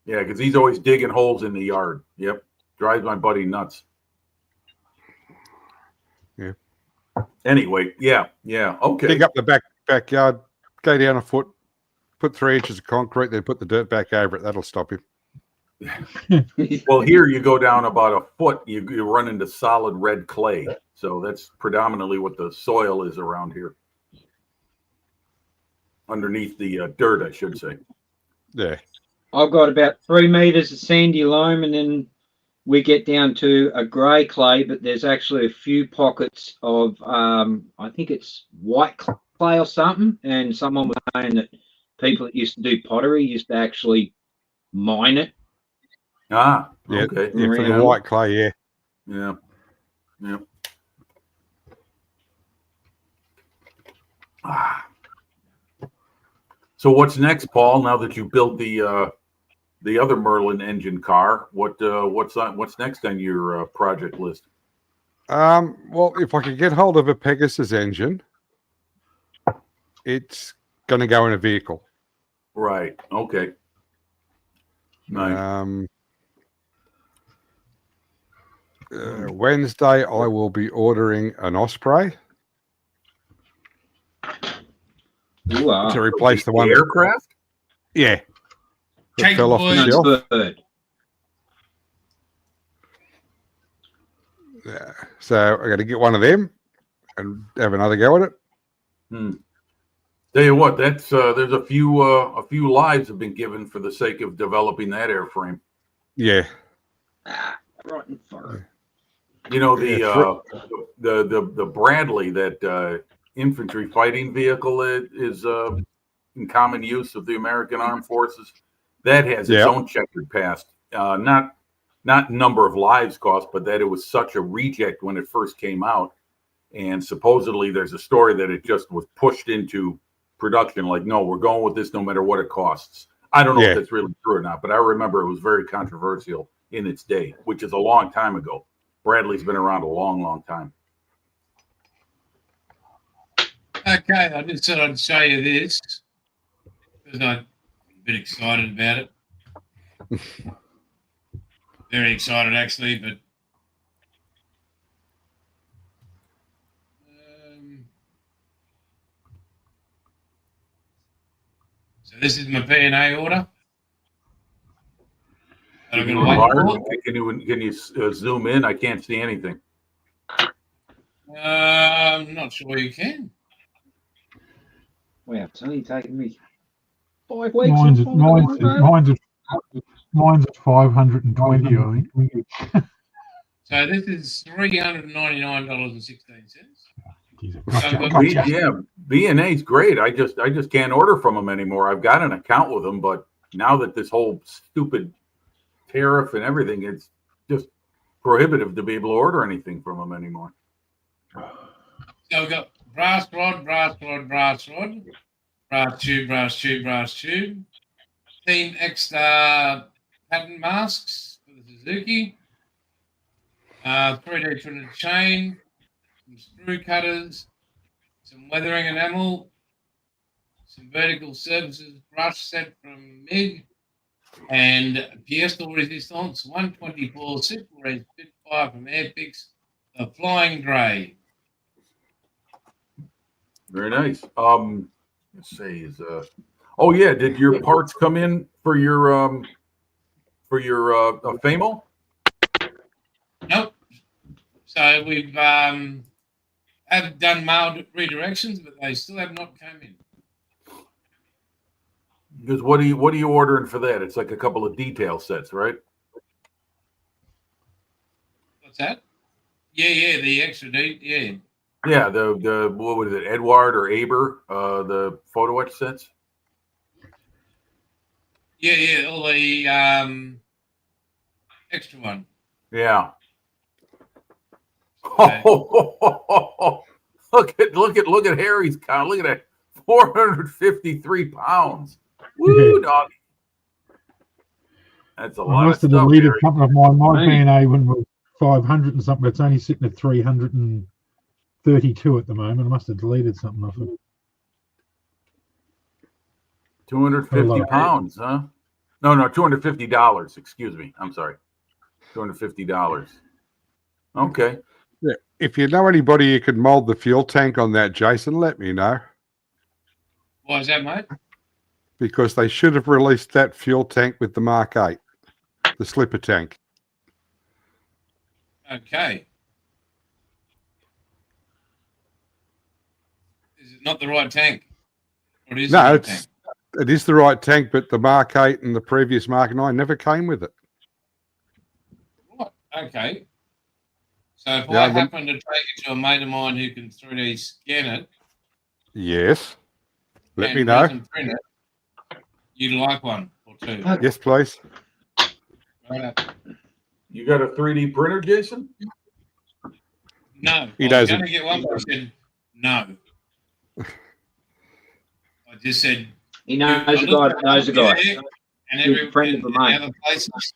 because he's always digging holes in the yard. Yep, drives my buddy nuts. Yeah. Anyway, yeah, okay. Dig up the backyard, go down a foot, put 3 inches of concrete, then put the dirt back over it. That'll stop him. Well, here you go down about a foot, you run into solid red clay. So that's predominantly what the soil is around here. Underneath the dirt, I should say. Yeah. I've got about 3 meters of sandy loam, and then we get down to a grey clay, but there's actually a few pockets of, I think it's white clay or something. And someone was saying that people that used to do pottery used to actually mine it. Ah, Yeah, okay. yeah, for the white clay, yeah. Yeah. So what's next, Paul? Now that you built the other Merlin engine car, what's next on your project list? Well, if I could get hold of a Pegasus engine, it's going to go in a vehicle. Right. Okay. Nice. Wednesday, I will be ordering an Osprey to replace the one. Aircraft? Yeah. That Take fell off the words. shelf. Bird. Yeah. So I got to get one of them and have another go at it. Tell you what, that's there's a few lives have been given for the sake of developing that airframe. Yeah. Right in front. You know, the Bradley, that infantry fighting vehicle that is in common use of the American Armed Forces, that has its own checkered past. Not number of lives cost, but that it was such a reject when it first came out, and supposedly there's a story that it just was pushed into production. Like, no, we're going with this no matter what it costs. I don't know if that's really true or not, but I remember it was very controversial in its day, which is a long time ago. Bradley's been around a long, long time. Okay, I just thought I'd show you this because I'm a bit excited about it. Very excited, actually, but so this is my P&A order. And I'm going to wait for it. Can you zoom in? I can't see anything. I'm not sure you can. Wow, it's only taken me 5 weeks. Mine's at 520, I think. So this is $399.16. Gotcha. B&A's great. I just can't order from them anymore. I've got an account with them, but now that this whole stupid tariff and everything, it's just prohibitive to be able to order anything from them anymore. So we've got brass rod, brass tube, Team Extra pattern masks for the Suzuki, 3D printed chain, some screw cutters, some weathering enamel, some vertical surfaces brush set from MIG, and pièce de résistance 124 Super Res Spitfire from Airfix, the Flying Grey. Very nice. Let's see. Oh yeah, did your parts come in for your Famo? No, So we've have done mail redirections, but they still have not come in. Because what are you ordering for that? It's like a couple of detail sets, right? What's that? Yeah, the extra deep, yeah. Yeah, the what was it, Edward or Aber, the photo etch sets? Yeah, all the extra one. Yeah. Okay. Look at Harry's count. Look at that. 453 pounds. Woo, dog. That's a I lot of must have stuff. deleted Harry. something of mine. My Hey. VNA one was 500 and something. It's only sitting at 332 at the moment. I must have deleted something off it. 250 pounds, huh? No, $250. Excuse me. I'm sorry. $250. Okay. Yeah. If you know anybody who could mold the fuel tank on that, Jason, let me know. Why is that, mate? Because they should have released that fuel tank with the Mark 8, the slipper tank. Okay. Is it not the right tank? Or is it No, the right tank? it is the right tank, but the Mark 8 and the previous Mark 9 never came with it. Right. Okay. So if Yeah, I happen to take it to a mate of mine who can 3D scan it, Yes. Let me and know. resin print it, you'd like one or two. Yes, please. Right up. You got a 3D printer, Jason? No, He I was doesn't. going to get one, but I said no. I just said He knows a guy that knows a guy. and He's a every friend of and mine. other places.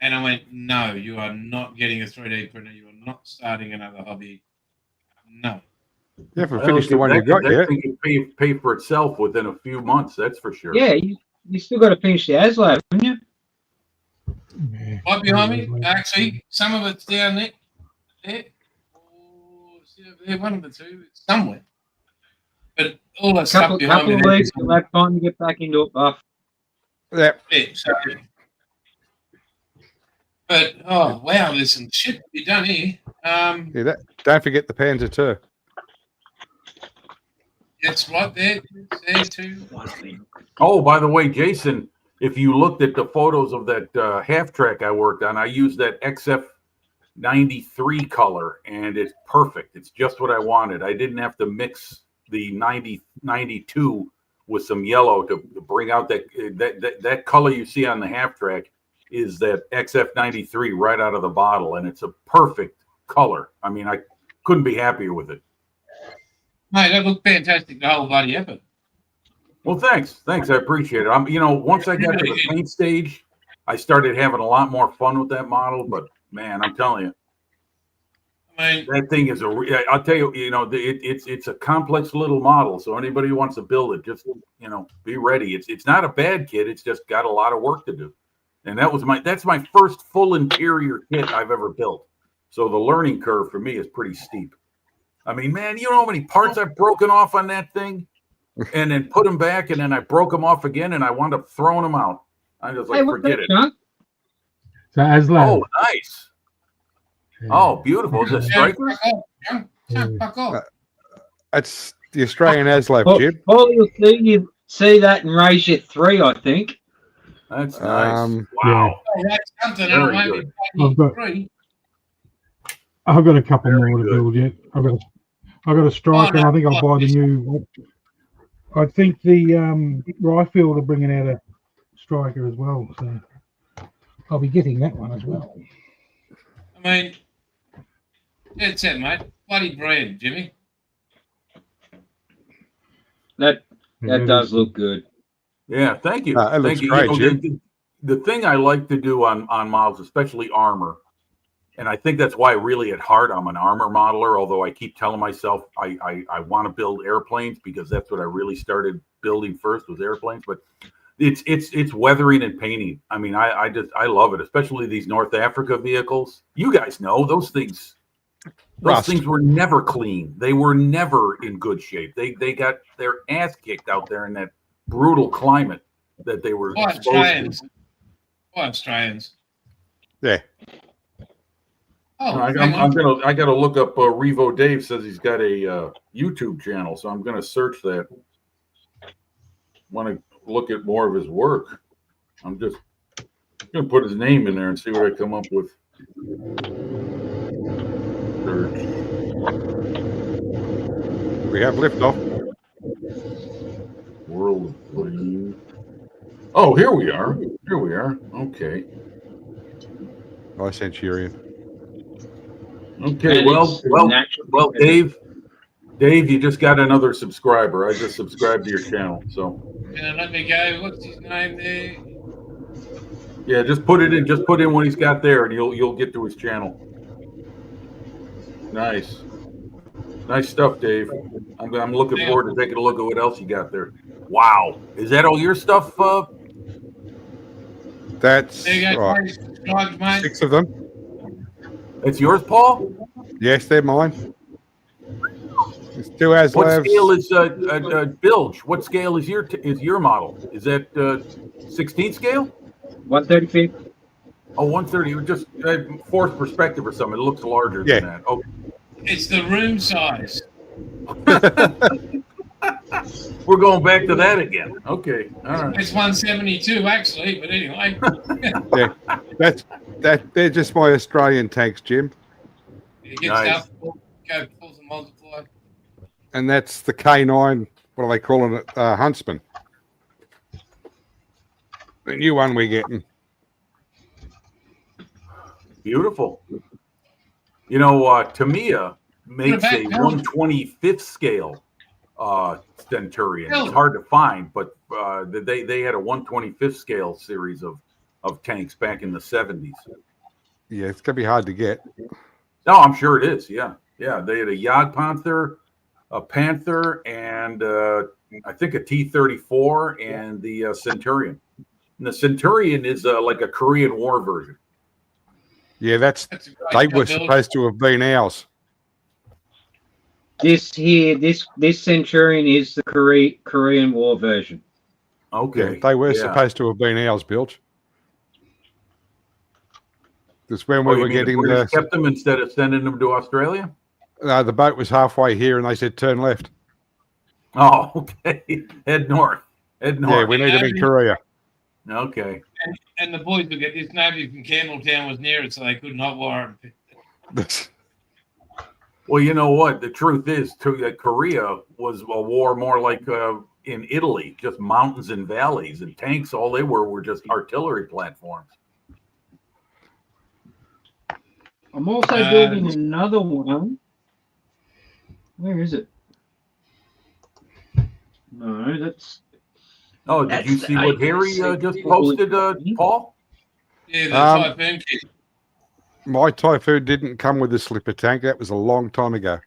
And I went, no, you are not getting a 3D printer. You are not starting another hobby. No. You haven't finished the one you got that yet. thing can pay for itself within a few months, that's for sure. Yeah, you still got to finish the ASLab, haven't you? Yeah. Right behind me, actually, some of it's down there. There. Or it's over there, one of the two. It's somewhere. But all the stuff behind Couple me. of there weeks, is- you'll have time to get back into it, Buff. Yeah. Yeah, so, but oh wow, there's some shit to be done here. Don't forget the Panzer II. It's right there. It's there too. Oh, by the way, Jason, if you looked at the photos of that half track I worked on, I used that XF93 color, and it's perfect. It's just what I wanted. I didn't have to mix the 92 with some yellow to bring out that color you see on the half track is that XF93 right out of the bottle, and it's a perfect color. I mean, I couldn't be happier with it. Mate, that looked fantastic the whole bloody effort. Well, thanks. I appreciate it. Once I got to the paint stage, I started having a lot more fun with that model. But man, I'm telling you, I mean, that thing is I'll tell you, it's a complex little model. So anybody who wants to build it, just be ready. It's not a bad kit. It's just got a lot of work to do. And that's my first full interior kit I've ever built. So the learning curve for me is pretty steep. I mean, man, you know how many parts I've broken off on that thing, and then put them back, and then I broke them off again, and I wound up throwing them out. I just Hey, what's forget that, it. Chuck? So ASLab. Oh, nice. Oh, beautiful. Is it striker? Fuck off. It's the Australian ASLab, Jim. Paul, you'll see that in Ratio 3, I think. That's nice. Um, Wow. Oh, that's something. Very I good. I've got- I've got a couple Very more to good. build yet. I've got a striker. Oh, no, I think I'll buy the new. I think the Riffield are bringing out a striker as well, so I'll be getting that one as well. I mean, that's it, mate. Bloody bread, Jimmy. That does look good. Yeah, thank you. It looks Thank you. great, The thing I like to do on models, especially armor, and I think that's why really at heart I'm an armor modeler, although I keep telling myself I want to build airplanes because that's what I really started building first was airplanes. But it's weathering and painting. I mean, I love it, especially these North Africa vehicles. You guys know those things. Those Rust. things were never clean. They were never in good shape. They got their ass kicked out there in that brutal climate that they were Why exposed to. Australians? Why Australians? Yeah. Oh, I hang on. gotta look up. Revo Dave says he's got a YouTube channel, so I'm gonna search that. Want to look at more of his work. I'm just gonna put his name in there and see what I come up with. Search. We have liftoff. World of Bling. Oh, here we are. Here we are. Okay. By Centurion. Okay. And Well, it's well, natural. well, Dave, you just got another subscriber. I just subscribed to your channel. So Let me go. What's his name there? yeah, just put it in. Just put in what he's got there, and you'll get to his channel. Nice. Nice stuff, Dave. I'm looking forward to taking a look at what else you got there. Wow. Is that all your stuff? That's There you go. right. Please subscribe, mate. 6 of them. It's yours, Paul? Yes, they're mine. It's 2 Aslams. What scale is Bilge? What scale is your model? Is that 16 scale? 135. Oh, 130. Just forced perspective or something. It looks larger Yeah. than that. Okay. It's the room size. We're going back to that again. Okay. All right. It's 172 actually, but anyway. They're just my Australian tanks, Jim. You get Nice. stuff, go pulls and multiply. And that's the K9, what are they calling it? Huntsman. The new one we're getting. Beautiful. You know, Tamiya makes a 125th scale Centurion. It's hard to find, but they had a 125th scale series of tanks back in the 70s. Yeah, it's going to be hard to get. No, I'm sure it is. Yeah. Yeah. They had a Jagdpanther, a Panther, and I think a T-34 and the Centurion. And the Centurion is like a Korean War version. Yeah, That's a great they were build. supposed to have been ours. This Centurion is the Korean War version. Okay. Yeah, they were Yeah. supposed to have been ours, Bilge. Because when Oh, we you were mean the getting British kept them instead of sending them to Australia? the boat was halfway here and they said turn left. Oh, okay. Head north. Head Yeah, north. we need them in Korea. Okay. And the boys would get this navy from Campbelltown was near it, so they could not warrant. Well, you know what? The truth is, Korea was a war more like in Italy, just mountains and valleys, and tanks. All they were just artillery platforms. I'm also building another one. Where is it? No, that's. Oh, did you see what Harry just posted, Paul? Yeah, the Um, Typhoon kit. My Typhoon didn't come with a slipper tank. That was a long time ago.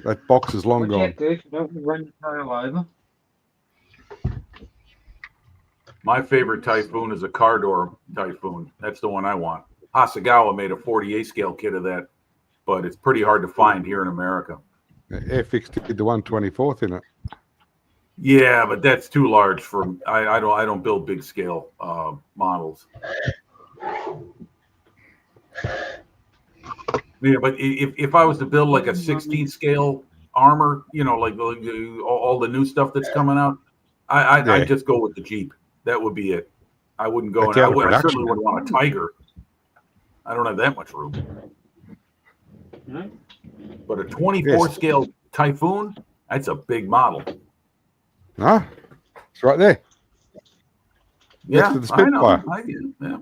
That box is long Watch gone. out, Goof, don't run your tail over. My favorite Typhoon is a car door Typhoon. That's the one I want. Hasegawa made a 48 scale kit of that, but it's pretty hard to find here in America. Airfix did the 124th in it. Yeah, but that's too large for I don't build big scale models. Yeah, but if I was to build like a 16 scale armor, you know, like all the new stuff that's coming out, I'd just go with the Jeep. That would be it. I wouldn't go. That's out of I production. certainly wouldn't want a Tiger. I don't have that much room. No? But a 24 scale Typhoon, that's a big model. Huh? It's right there. Yeah, to the I know. Spitfire. Yeah.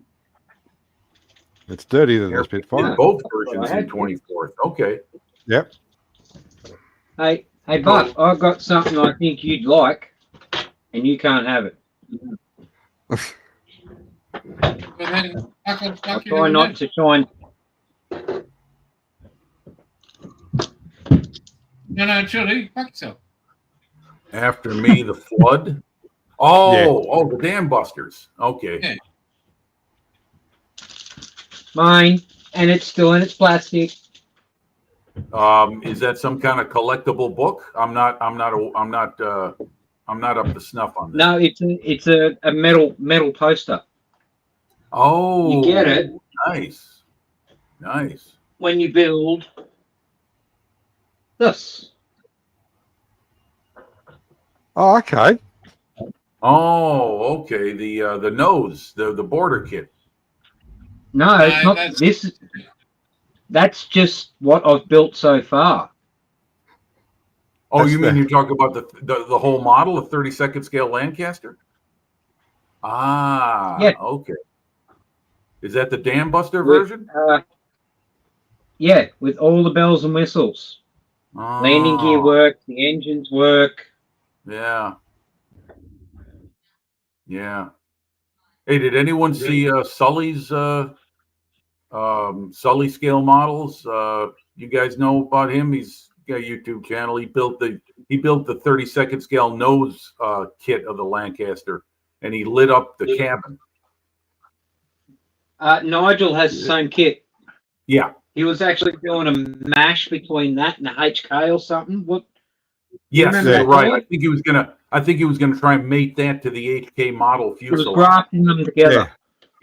It's dirtier than the In Spitfire. both versions in 24th. Okay. Yep. Hey, Buff, I've got something I think you'd like, and you can't have it. But then, I'll try not to try and. No, truly, fuck yourself. After me, the flood. Oh, the dam busters. Okay. Yeah. Mine, and it's still in its plastic. Is that some kind of collectible book? I'm not up to snuff on this. No, it's a metal poster. Oh, You get it. Nice. Nice. when you build this. Oh, okay. Oh, okay. The nose, the border kit. No, it's No, not. that's- This. That's just what I've built so far. Oh, That's you mean the- you talk about the whole model of 32nd scale Lancaster? Ah, Yeah. okay. Is that the Dam Buster With, version? yeah, with all the bells and whistles. Landing gear Oh, work, the engines work. yeah. Yeah. Hey, did anyone see Sully's Sully scale models? You guys know about him? He's got a YouTube channel. He built the 32nd scale nose kit of the Lancaster, and he lit up the cabin. Nigel has the same kit. Yeah. He was actually doing a mash between that and the HK or something. What? Yes, remember you're that right. guy? I think he was gonna try and mate that to the HK model He was fuselage. grafting them together.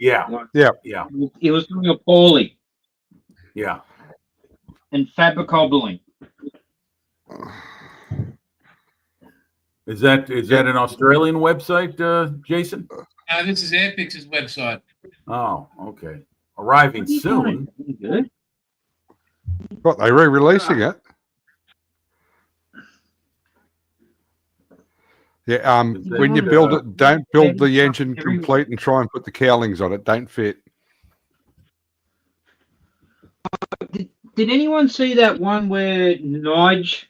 Yeah, Yeah. yeah, He was doing it poorly yeah. and fabricobbling. Is that an Australian website, Jason? This is Airpix's website. Oh, okay. Arriving What are you soon. doing? Good. What, they re-releasing it? Yeah. Is that, When you build it, don't build the engine complete and try and put the cowlings on it. Don't fit. Did anyone see that one where Nige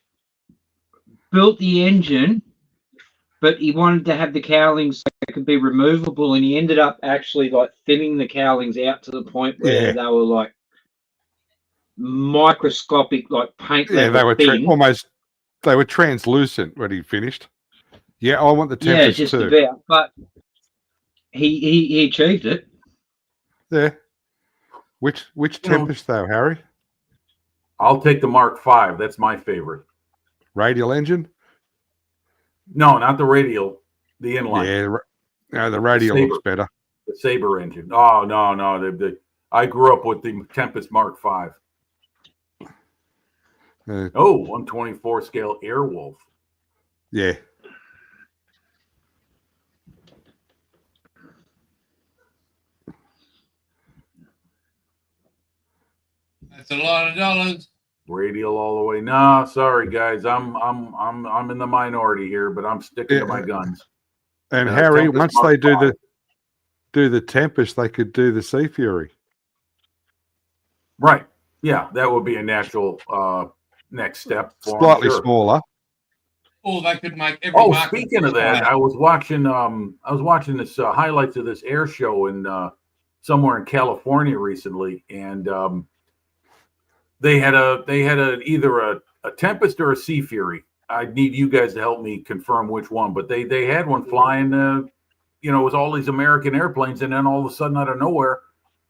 built the engine, but he wanted to have the cowlings that could be removable, and he ended up actually like thinning the cowlings out to the point where Yeah. they were like microscopic, like paint Yeah, level they were thin. almost. They were translucent when he finished. Yeah, I want the Yeah, Tempest just too. about. But he achieved it. Yeah. Which You know- Tempest though, Harry? I'll take the Mark V. That's my favorite. Radial engine? No, not the radial. The inline. Yeah. No, the radial Sabre. looks better. The Sabre engine. Oh no. I grew up with the Tempest Mark V. Oh, 124 scale Airwolf. Yeah. That's a lot of dollars. Radial all the way. Nah, sorry guys. I'm in the minority here, but I'm sticking to my guns. And Yeah, Harry, Tempest once Mark they V. do the Tempest, they could do the Sea Fury. Right. Yeah, that would be a natural next step for 'em, Slightly sure. smaller. Or they could make every Oh, market speaking of that, I was watching this highlights of this air show in somewhere in California recently, and they had either a Tempest or a Sea Fury. I need you guys to help me confirm which one, but they had one flying. It was all these American airplanes, and then all of a sudden, out of nowhere,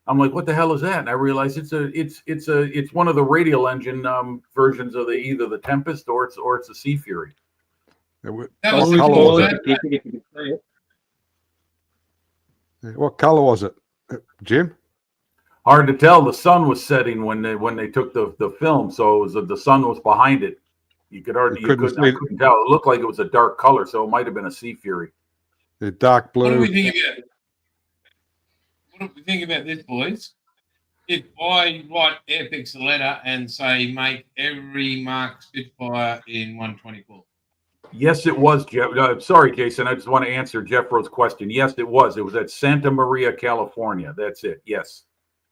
I'm like, "What the hell is that?" And I realized it's one of the radial engine versions of either the Tempest or it's a Sea Fury. That was What Only the colour call was it that- a ticket if you could see it. What color was it, Jim? Hard to tell. The sun was setting when they took the film, so the sun was behind it. You could hardly You couldn't I see- couldn't tell. It looked like it was a dark color, so it might have been a Sea Fury. The dark What do blue. we think about? What do we think about this, boys? If I write Airpix a letter and say make every Mark Spitfire in 124. Yes, it was, Jeff. Sorry, Jason. I just want to answer Jeffro's question. Yes, it was. It was at Santa Maria, California. That's it. Yes,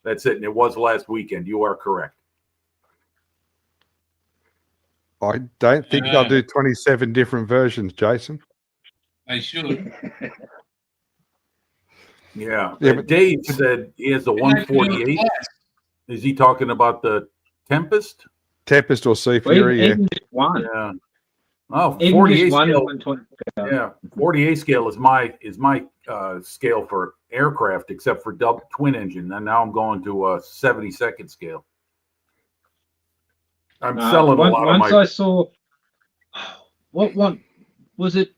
that's it. And it was last weekend. You are correct. I don't think they'll do 27 different versions, Jason. They should. Yeah. Yeah, but- Dave said he has a And they could do it 148. twice. Is he talking about the Tempest? Tempest or Sea Well, Fury, yeah. even just one. Yeah. Oh, Even 48 just one scale. 120. Yeah, 48 scale is my scale for aircraft, except for double twin engine. And now I'm going to a 72nd scale. I'm selling a lot of Once my. I saw what one was it?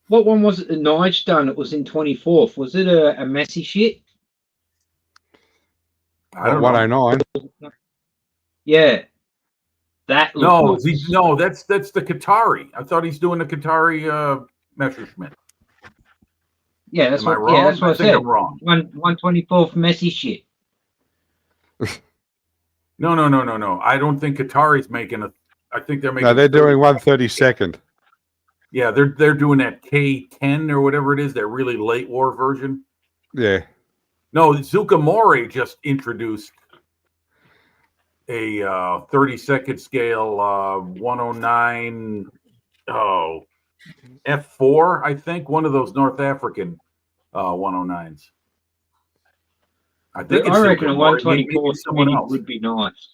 What one was it? The Nige done. It was in 24th. Was it a messy shit? I don't know. 109. Yeah. That No, looks that's the Qatari. I thought he's doing the Qatari Messerschmitt. Yeah, that's Am I what. wrong? Yeah, that's what I, think said. I'm wrong. 124 for Messi shit. No. I don't think Qatari's making a. I think they're making. No, they're doing 132nd. Yeah, they're doing that K10 or whatever it is, that really late war version. Yeah. No, Zucamore just introduced a 32nd scale 109 F4, I think, one of those North African 109s. I think I reckon a Zucamore, maybe 124 someone else. would be nice.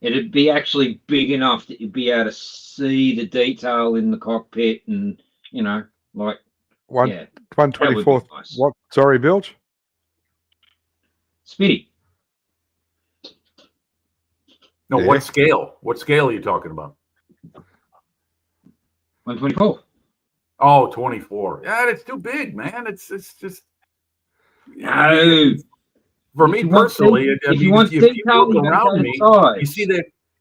It'd be actually big enough that you'd be able to see the detail in the cockpit, and like One, yeah, 124th. nice. What? Sorry, Bilge? Spitty. No, Yeah. what scale? What scale are you talking about? 124. Oh, 24. Yeah, it's too big, man. It's just No. For If me you want personally, detail- if you want detail, look you gotta around go me, size.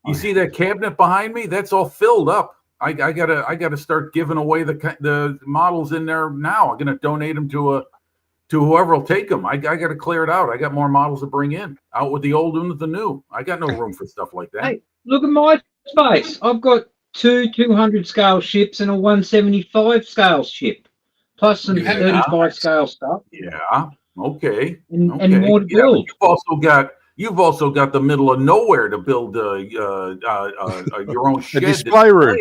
you see that cabinet behind me? That's all filled up. I gotta start giving away the models in there now. I'm gonna donate them to whoever will take them. I gotta clear it out. I got more models to bring in. Out with the old and with the new. I got no room for stuff like that. Hey, look at my space. I've got two 200 scale ships and a 175 scale ship, plus some You have 35 scale stuff, Yeah. Okay. and Okay. more to Yeah, but build. you've also got the middle of nowhere to build your own shed. display room.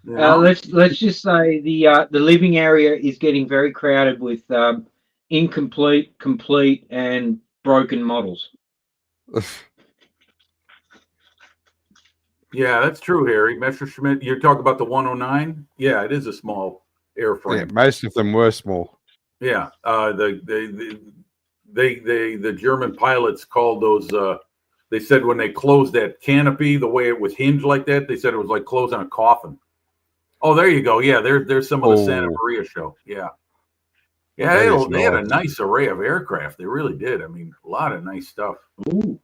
You know? Let's just say the living area is getting very crowded with incomplete, complete, and broken models. Yeah, that's true, Harry. Messerschmitt. You're talking about the 109. Yeah, it is a small Yeah, airframe. most of them were small. Yeah, the German pilots called those. They said when they closed that canopy, the way it was hinged like that, they said it was like closing a coffin. Oh, there you go. Yeah, there's some of the Santa Oh. Maria show. Yeah, That is they had a nice. nice array of aircraft. They really did. I mean, a lot of nice stuff. Ooh.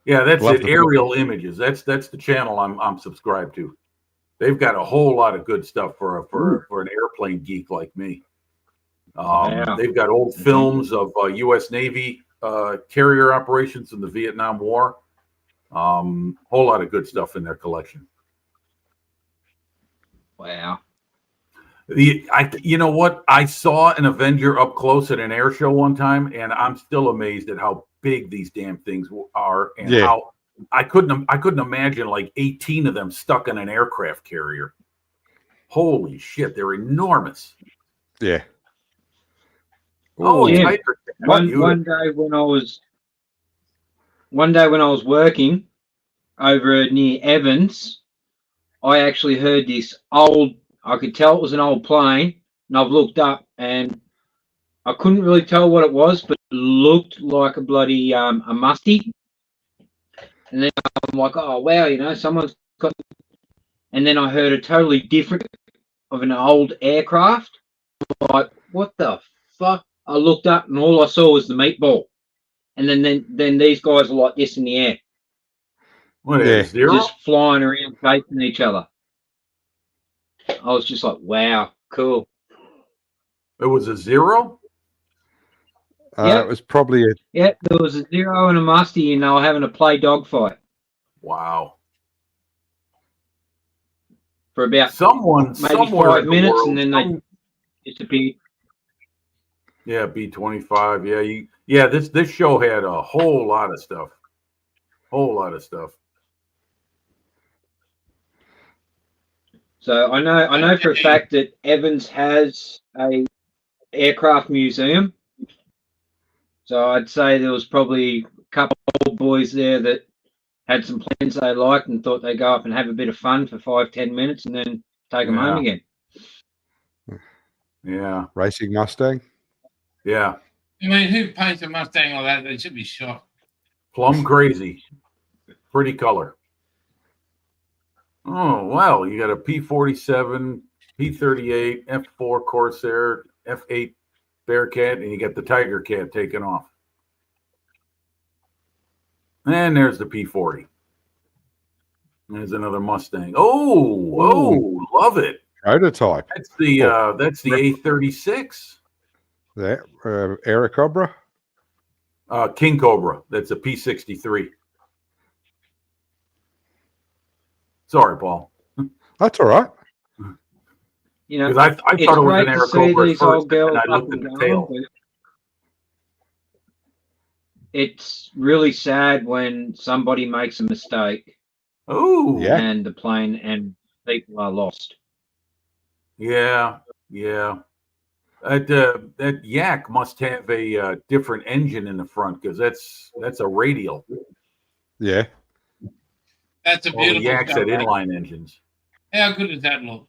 Yeah, that's Love it. the- Aerial Images. That's the channel I'm subscribed to. They've got a whole lot of good stuff for an airplane geek like me. Yeah. They've got old films of U.S. Navy carrier operations in the Vietnam War. Whole lot of good stuff in their collection. Wow. You know what? I saw an Avenger up close at an air show one time, and I'm still amazed at how big these damn things are, and Yeah. how I couldn't imagine like 18 of them stuck in an aircraft carrier. Holy shit, they're enormous. Yeah. Oh, Yeah. tighter. One day when I was working over near Evans, I actually heard this old. I could tell it was an old plane, and I've looked up and I couldn't really tell what it was, but it looked like a bloody a musty. And then I'm like, oh wow, someone's got. And then I heard a totally different of an old aircraft. Like, what the fuck? I looked up and all I saw was the meatball. And then these guys are like this in the air, What Yeah. is zero? just flying around chasing each other. I was just like, wow, cool. It was a zero? Yeah. It was probably a Yeah, there was a zero and a musty, and they were having a play dogfight Wow. for about Someone maybe somewhere 5 in the minutes, world, and then they disappeared. yeah, B-25. Yeah, this show had a whole lot of stuff. So I know for a fact that Evans has a aircraft museum. So I'd say there was probably a couple of boys there that had some planes they liked and thought they'd go up and have a bit of fun for 5-10 minutes and then take them home again. Yeah. racing Mustang. Yeah. I mean, who paints a Mustang like that? They should be shot. Plum crazy. Pretty color. Oh, well, you got a P-47, P-38, F-4 Corsair, F-8 Bearcat, and you get the Tiger Cat taken off. And there's the P40. There's another Mustang. Oh, love it. Prototype. That's the A36. That Aerocobra. King Cobra. That's a P63. Sorry, Paul. That's all right. You know, Because I it's thought it was great an to see Aerocobra at these first, old girls and I up looked at and the going, tail. but it's really sad when somebody makes a mistake Oh, Yeah. and the plane and people are lost. yeah. That Yak must have a different engine in the front because that's a radial. Yeah. That's a All the beautiful Yaks stuff. had inline engines. How good does that look?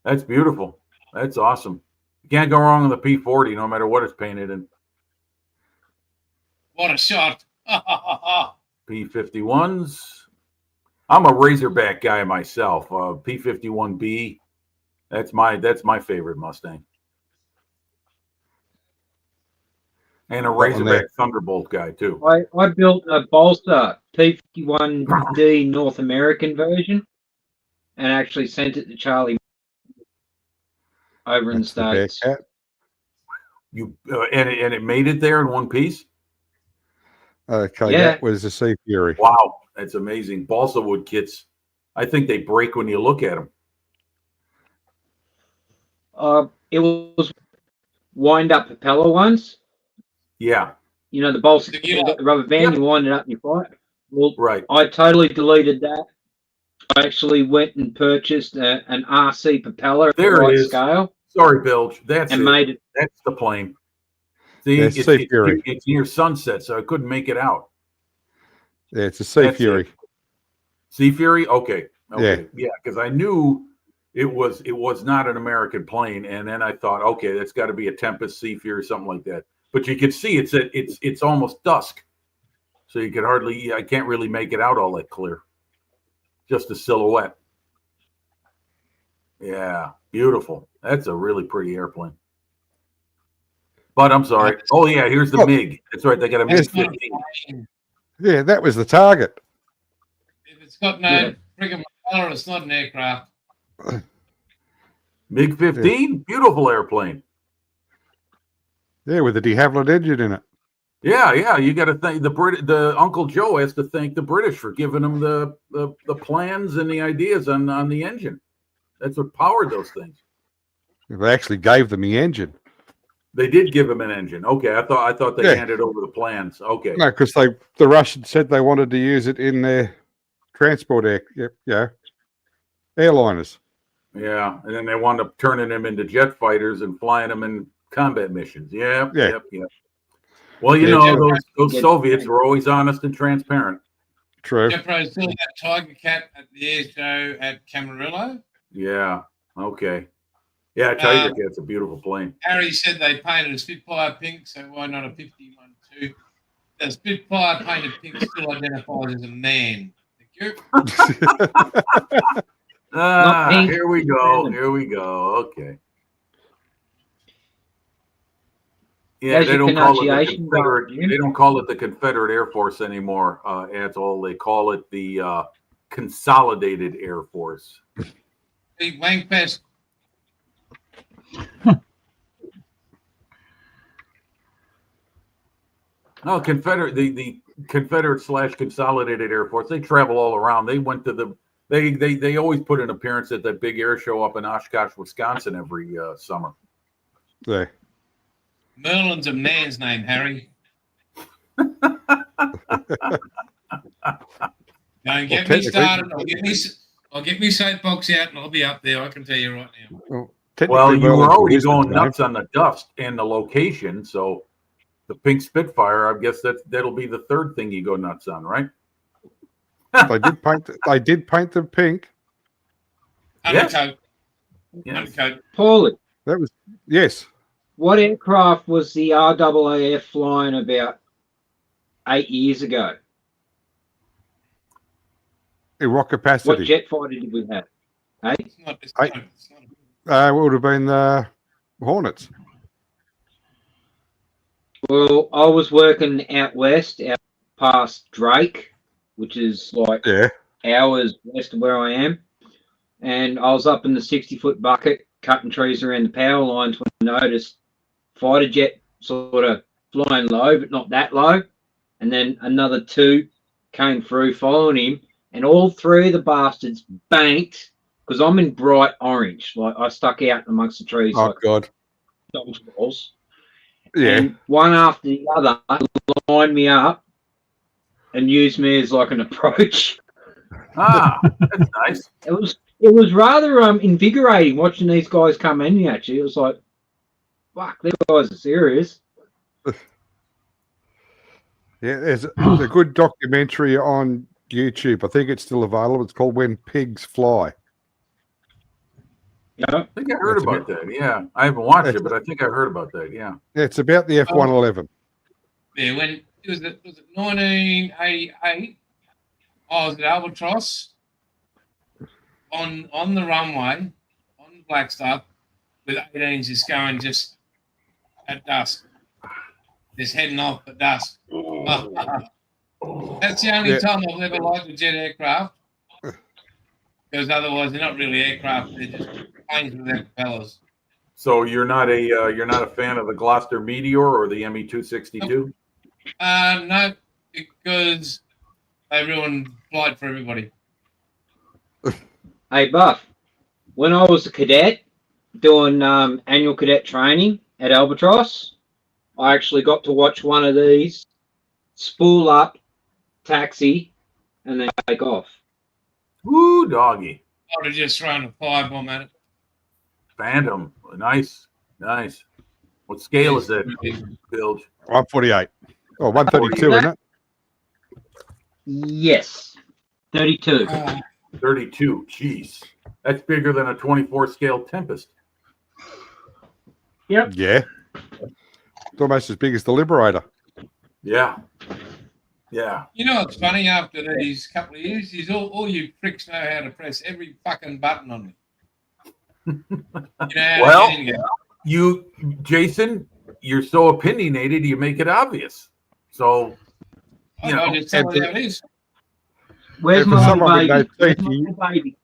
That's beautiful. That's awesome. You can't go wrong with the P40, no matter what it's painted in. What a shot. P51s. I'm a Razorback guy myself. P51B. That's my favorite Mustang. And a What one there? Razorback Thunderbolt guy too. I built a Bolster P51D North American version and actually sent it to Charlie over in the That's the States. Bearcat. You and it made it there in one piece. Okay, Yeah. that was the Sea Fury. Wow, that's amazing. Balsa wood kits. I think they break when you look at them. It was wind up propeller ones. Yeah, You know, the Bolster, Yeah. you got the rubber band, Yeah. you wind it up and you fly it. Well, right. I totally deleted that. I actually went and purchased an RC propeller at the There it right is. scale Sorry, Bilge. That's and it. made it. That's the plane. See, That's it's, Sea it's, Fury. it's near sunset, so I couldn't make it out. Yeah, it's a Sea That's Fury. Sea Fury? Okay. Yeah. Yeah, because I knew it was not an American plane, and then I thought, okay, that's got to be a Tempest Sea Fury, something like that. But you can see it's almost dusk, so you could hardly. I can't really make it out all that clear. Just a silhouette. Yeah, beautiful. That's a really pretty airplane. But I'm sorry. Oh yeah, here's the Oh. MiG. That's right. They got a Yes. MiG 15. Yeah, that was the target. If it's got no friggin' propeller, it's not an aircraft. MiG 15, beautiful airplane. Yeah, with the de Havilland engine in it. Yeah. You got to thank the Uncle Joe has to thank the British for giving him the plans and the ideas on the engine. That's what powered those things. They actually gave them the engine. They did give him an engine. Okay, I thought they Yeah. handed over the plans. Okay. No, because the Russians said they wanted to use it in their transport airliners. Yeah, and then they wound up turning them into jet fighters and flying them in combat missions. Yep. Well, you Yeah, know, yeah. those Soviets were always honest and transparent. True. Jeffro saw that Tiger Cat at the air show at Camarillo. Yeah. Okay. Yeah, Tiger Cat's a beautiful plane. Harry said they painted a Spitfire pink, so why not a 51-2? The Spitfire painted pink still identifies as a man. Thank you. Not pink. Here we go. Okay. Yeah, There's they your don't call it the pronunciation, Confederate. Jim. They don't call it the Confederate Air Force anymore. At all, they call it the Consolidated Air Force. Big wank fest. No, Confederate. The Confederate / Consolidated Air Force. They travel all around. They went to the. They always put an appearance at that big air show up in Oshkosh, Wisconsin every summer. There. Merlin's a man's name, Harry. Don't get me technically- started. I'll get me soapbox out and I'll be up there. I can tell you right now. Well, Well, you were Merlin's already a going business nuts on the dust and the location, so the pink Spitfire. I guess that'll be the third thing you go nuts on, right? name. They did paint them pink. Yes. Undercoat. Yes. Undercoat. Paulie, That was yes. what aircraft was the RAAF flying about 8 years ago? In what What capacity? jet fighter did we have? Hey? It's not. It would have been the Hornets. Well, I was working out west, out past Drake, which is like Yeah. hours west of where I am. And I was up in the 60-foot bucket cutting trees around the power lines when I noticed fighter jet sort of flying low, but not that low. And then another two came through following him, and all three of the bastards banked because I'm in bright orange. Like I stuck out amongst the trees Oh like God. dog's balls. Yeah. And one after the other lined me up and used me as like an approach. Ah, that's nice. It was rather invigorating watching these guys come in at you. It was like, fuck, these guys are serious. Yeah, there's a good documentary on YouTube. I think it's still available. It's called When Pigs Fly. Yeah. I think I heard That's a about that. Yeah, I haven't watched it, but I think I heard about that. Yeah. It's about the F-111. Yeah, when was it 1988? I was at Albatross on the runway on the Blackstuff with 18s just going just at dusk, just heading off at dusk. That's the only time I've ever liked a jet aircraft, because otherwise they're not really aircraft; they're just planes without propellers. So you're not a fan of the Gloucester Meteor or the ME-262? No, because they ruined flight for everybody. Hey, Buff, when I was a cadet doing annual cadet training at Albatross, I actually got to watch one of these spool up, taxi, and then take off. Woo, doggy. I would have just thrown a firebomb at it. Phantom. Nice. Nice. What scale is that, Bilge? 148. Oh, 132, isn't it? Yes, 32. 32. Jeez. That's bigger than a 24 scale Tempest. Yeah. It's almost as big as the Liberator. Yeah. Yeah. You know what's funny? After these couple of years, is all you pricks know how to press every fucking button on me. You know how Well, to get in you, Jason, you're so opinionated, you make it obvious. So, I you know, just tell you how it is. Where's and for my someone with little no baby? Where's teeth, my little baby?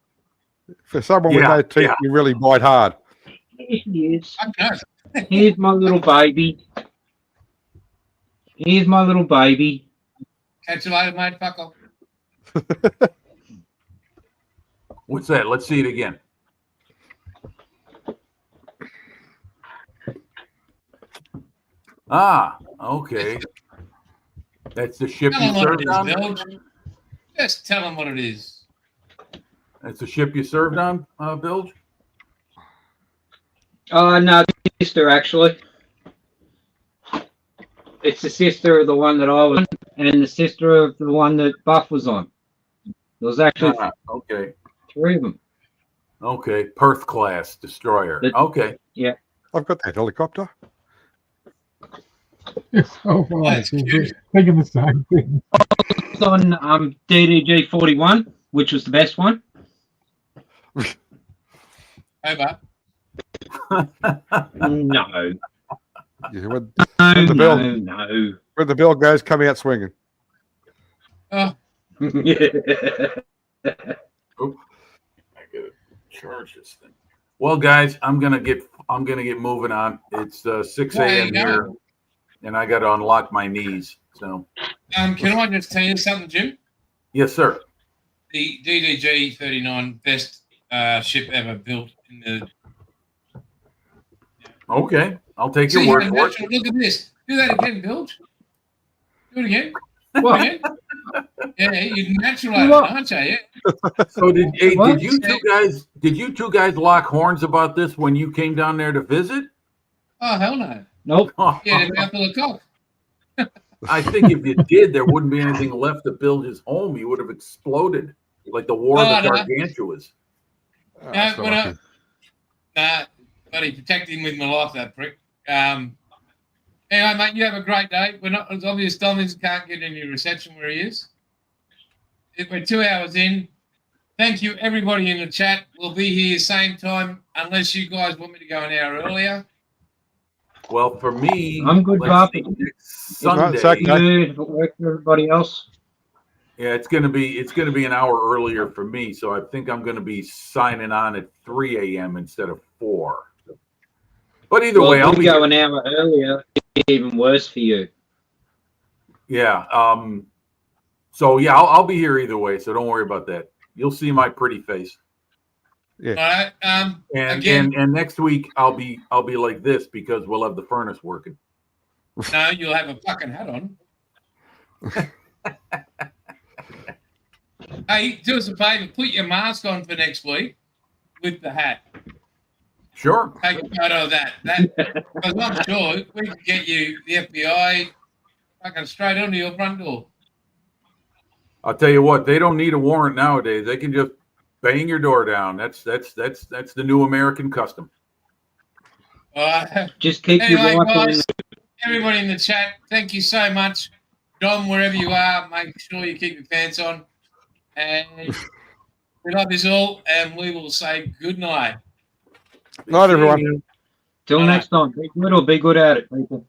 For someone with Yeah, no teeth, yeah. you really bite hard. Here she is. I know. Here's my little baby. Here's my little baby. Catch you later, mate. Fuck off. what's that? Let's see it again. Ah, okay. That's the ship Tell you them what served it is, on? Bilge. Just tell them what it is. That's the ship you served on, Bilge? No, sister, actually. It's the sister of the one that I was on, and the sister of the one that Buff was on. There was actually Ah, okay. three of them. Okay. Perth class destroyer. Okay. I've got that helicopter. It's so funny. That's cute. Thinking the same thing. It's on DDG 41, which was the best one. Over. No, Yeah, when no, the bell- no. when the bell goes, come out swinging. Oh, I gotta charge this thing. Well, guys, I'm gonna get moving on. It's 6 There you a.m. go. here, and I gotta unlock my knees. So, can I just tell you something, Jim? yes, sir. The DDG 39 best ship ever built in the. Okay, I'll take See, your word how for it. natural- look at this. Do that again, Bilge. Do it again. What? Again. Yeah, you're naturalized, aren't you? Yeah. So did What? you two guys lock horns about this when you came down there to visit? Oh, hell no. Nope. Yeah, the mouth of the cock. I think if you did, there wouldn't be anything left to build his home. He would have exploded like the War of the no. Gargantuas. Oh, Yeah, so when lucky. buddy, protect him with my life, that prick. Anyway, mate, you have a great day. We're not, it's obvious Dominic can't get any reception where he is. We're 2 hours in. Thank you, everybody in the chat. We'll be here same time, unless you guys want me to go an hour earlier. Well, for me, I'm good, let's see, Bob. next No, Sunday. it's okay. Good. If it works for everybody else. Yeah, it's gonna be an hour earlier for me, so I think I'm gonna be signing on at 3 a.m. instead of 4. But either way, I'll we be go an hour earlier. It's even worse for you. yeah. So yeah, I'll be here either way, so don't worry about that. You'll see my pretty face. All right. And Again- and next week I'll be like this because we'll have the furnace working. No, you'll have a fucking hat on. Hey, do us a favor. Put your mask on for next week with the hat. Sure. Take a photo of that. Because I'm sure we can get you the FBI fucking straight onto your front door. I'll tell you what, they don't need a warrant nowadays. They can just bang your door down. That's the new American custom. All right. Just keep Anyway, your rifle in guys, everybody in the chat, thank you so much. Dom, wherever you are, make sure you keep your pants on. And we love you all, and we will say good night. Night, everyone. Till All next time. Be good or be good at it, people.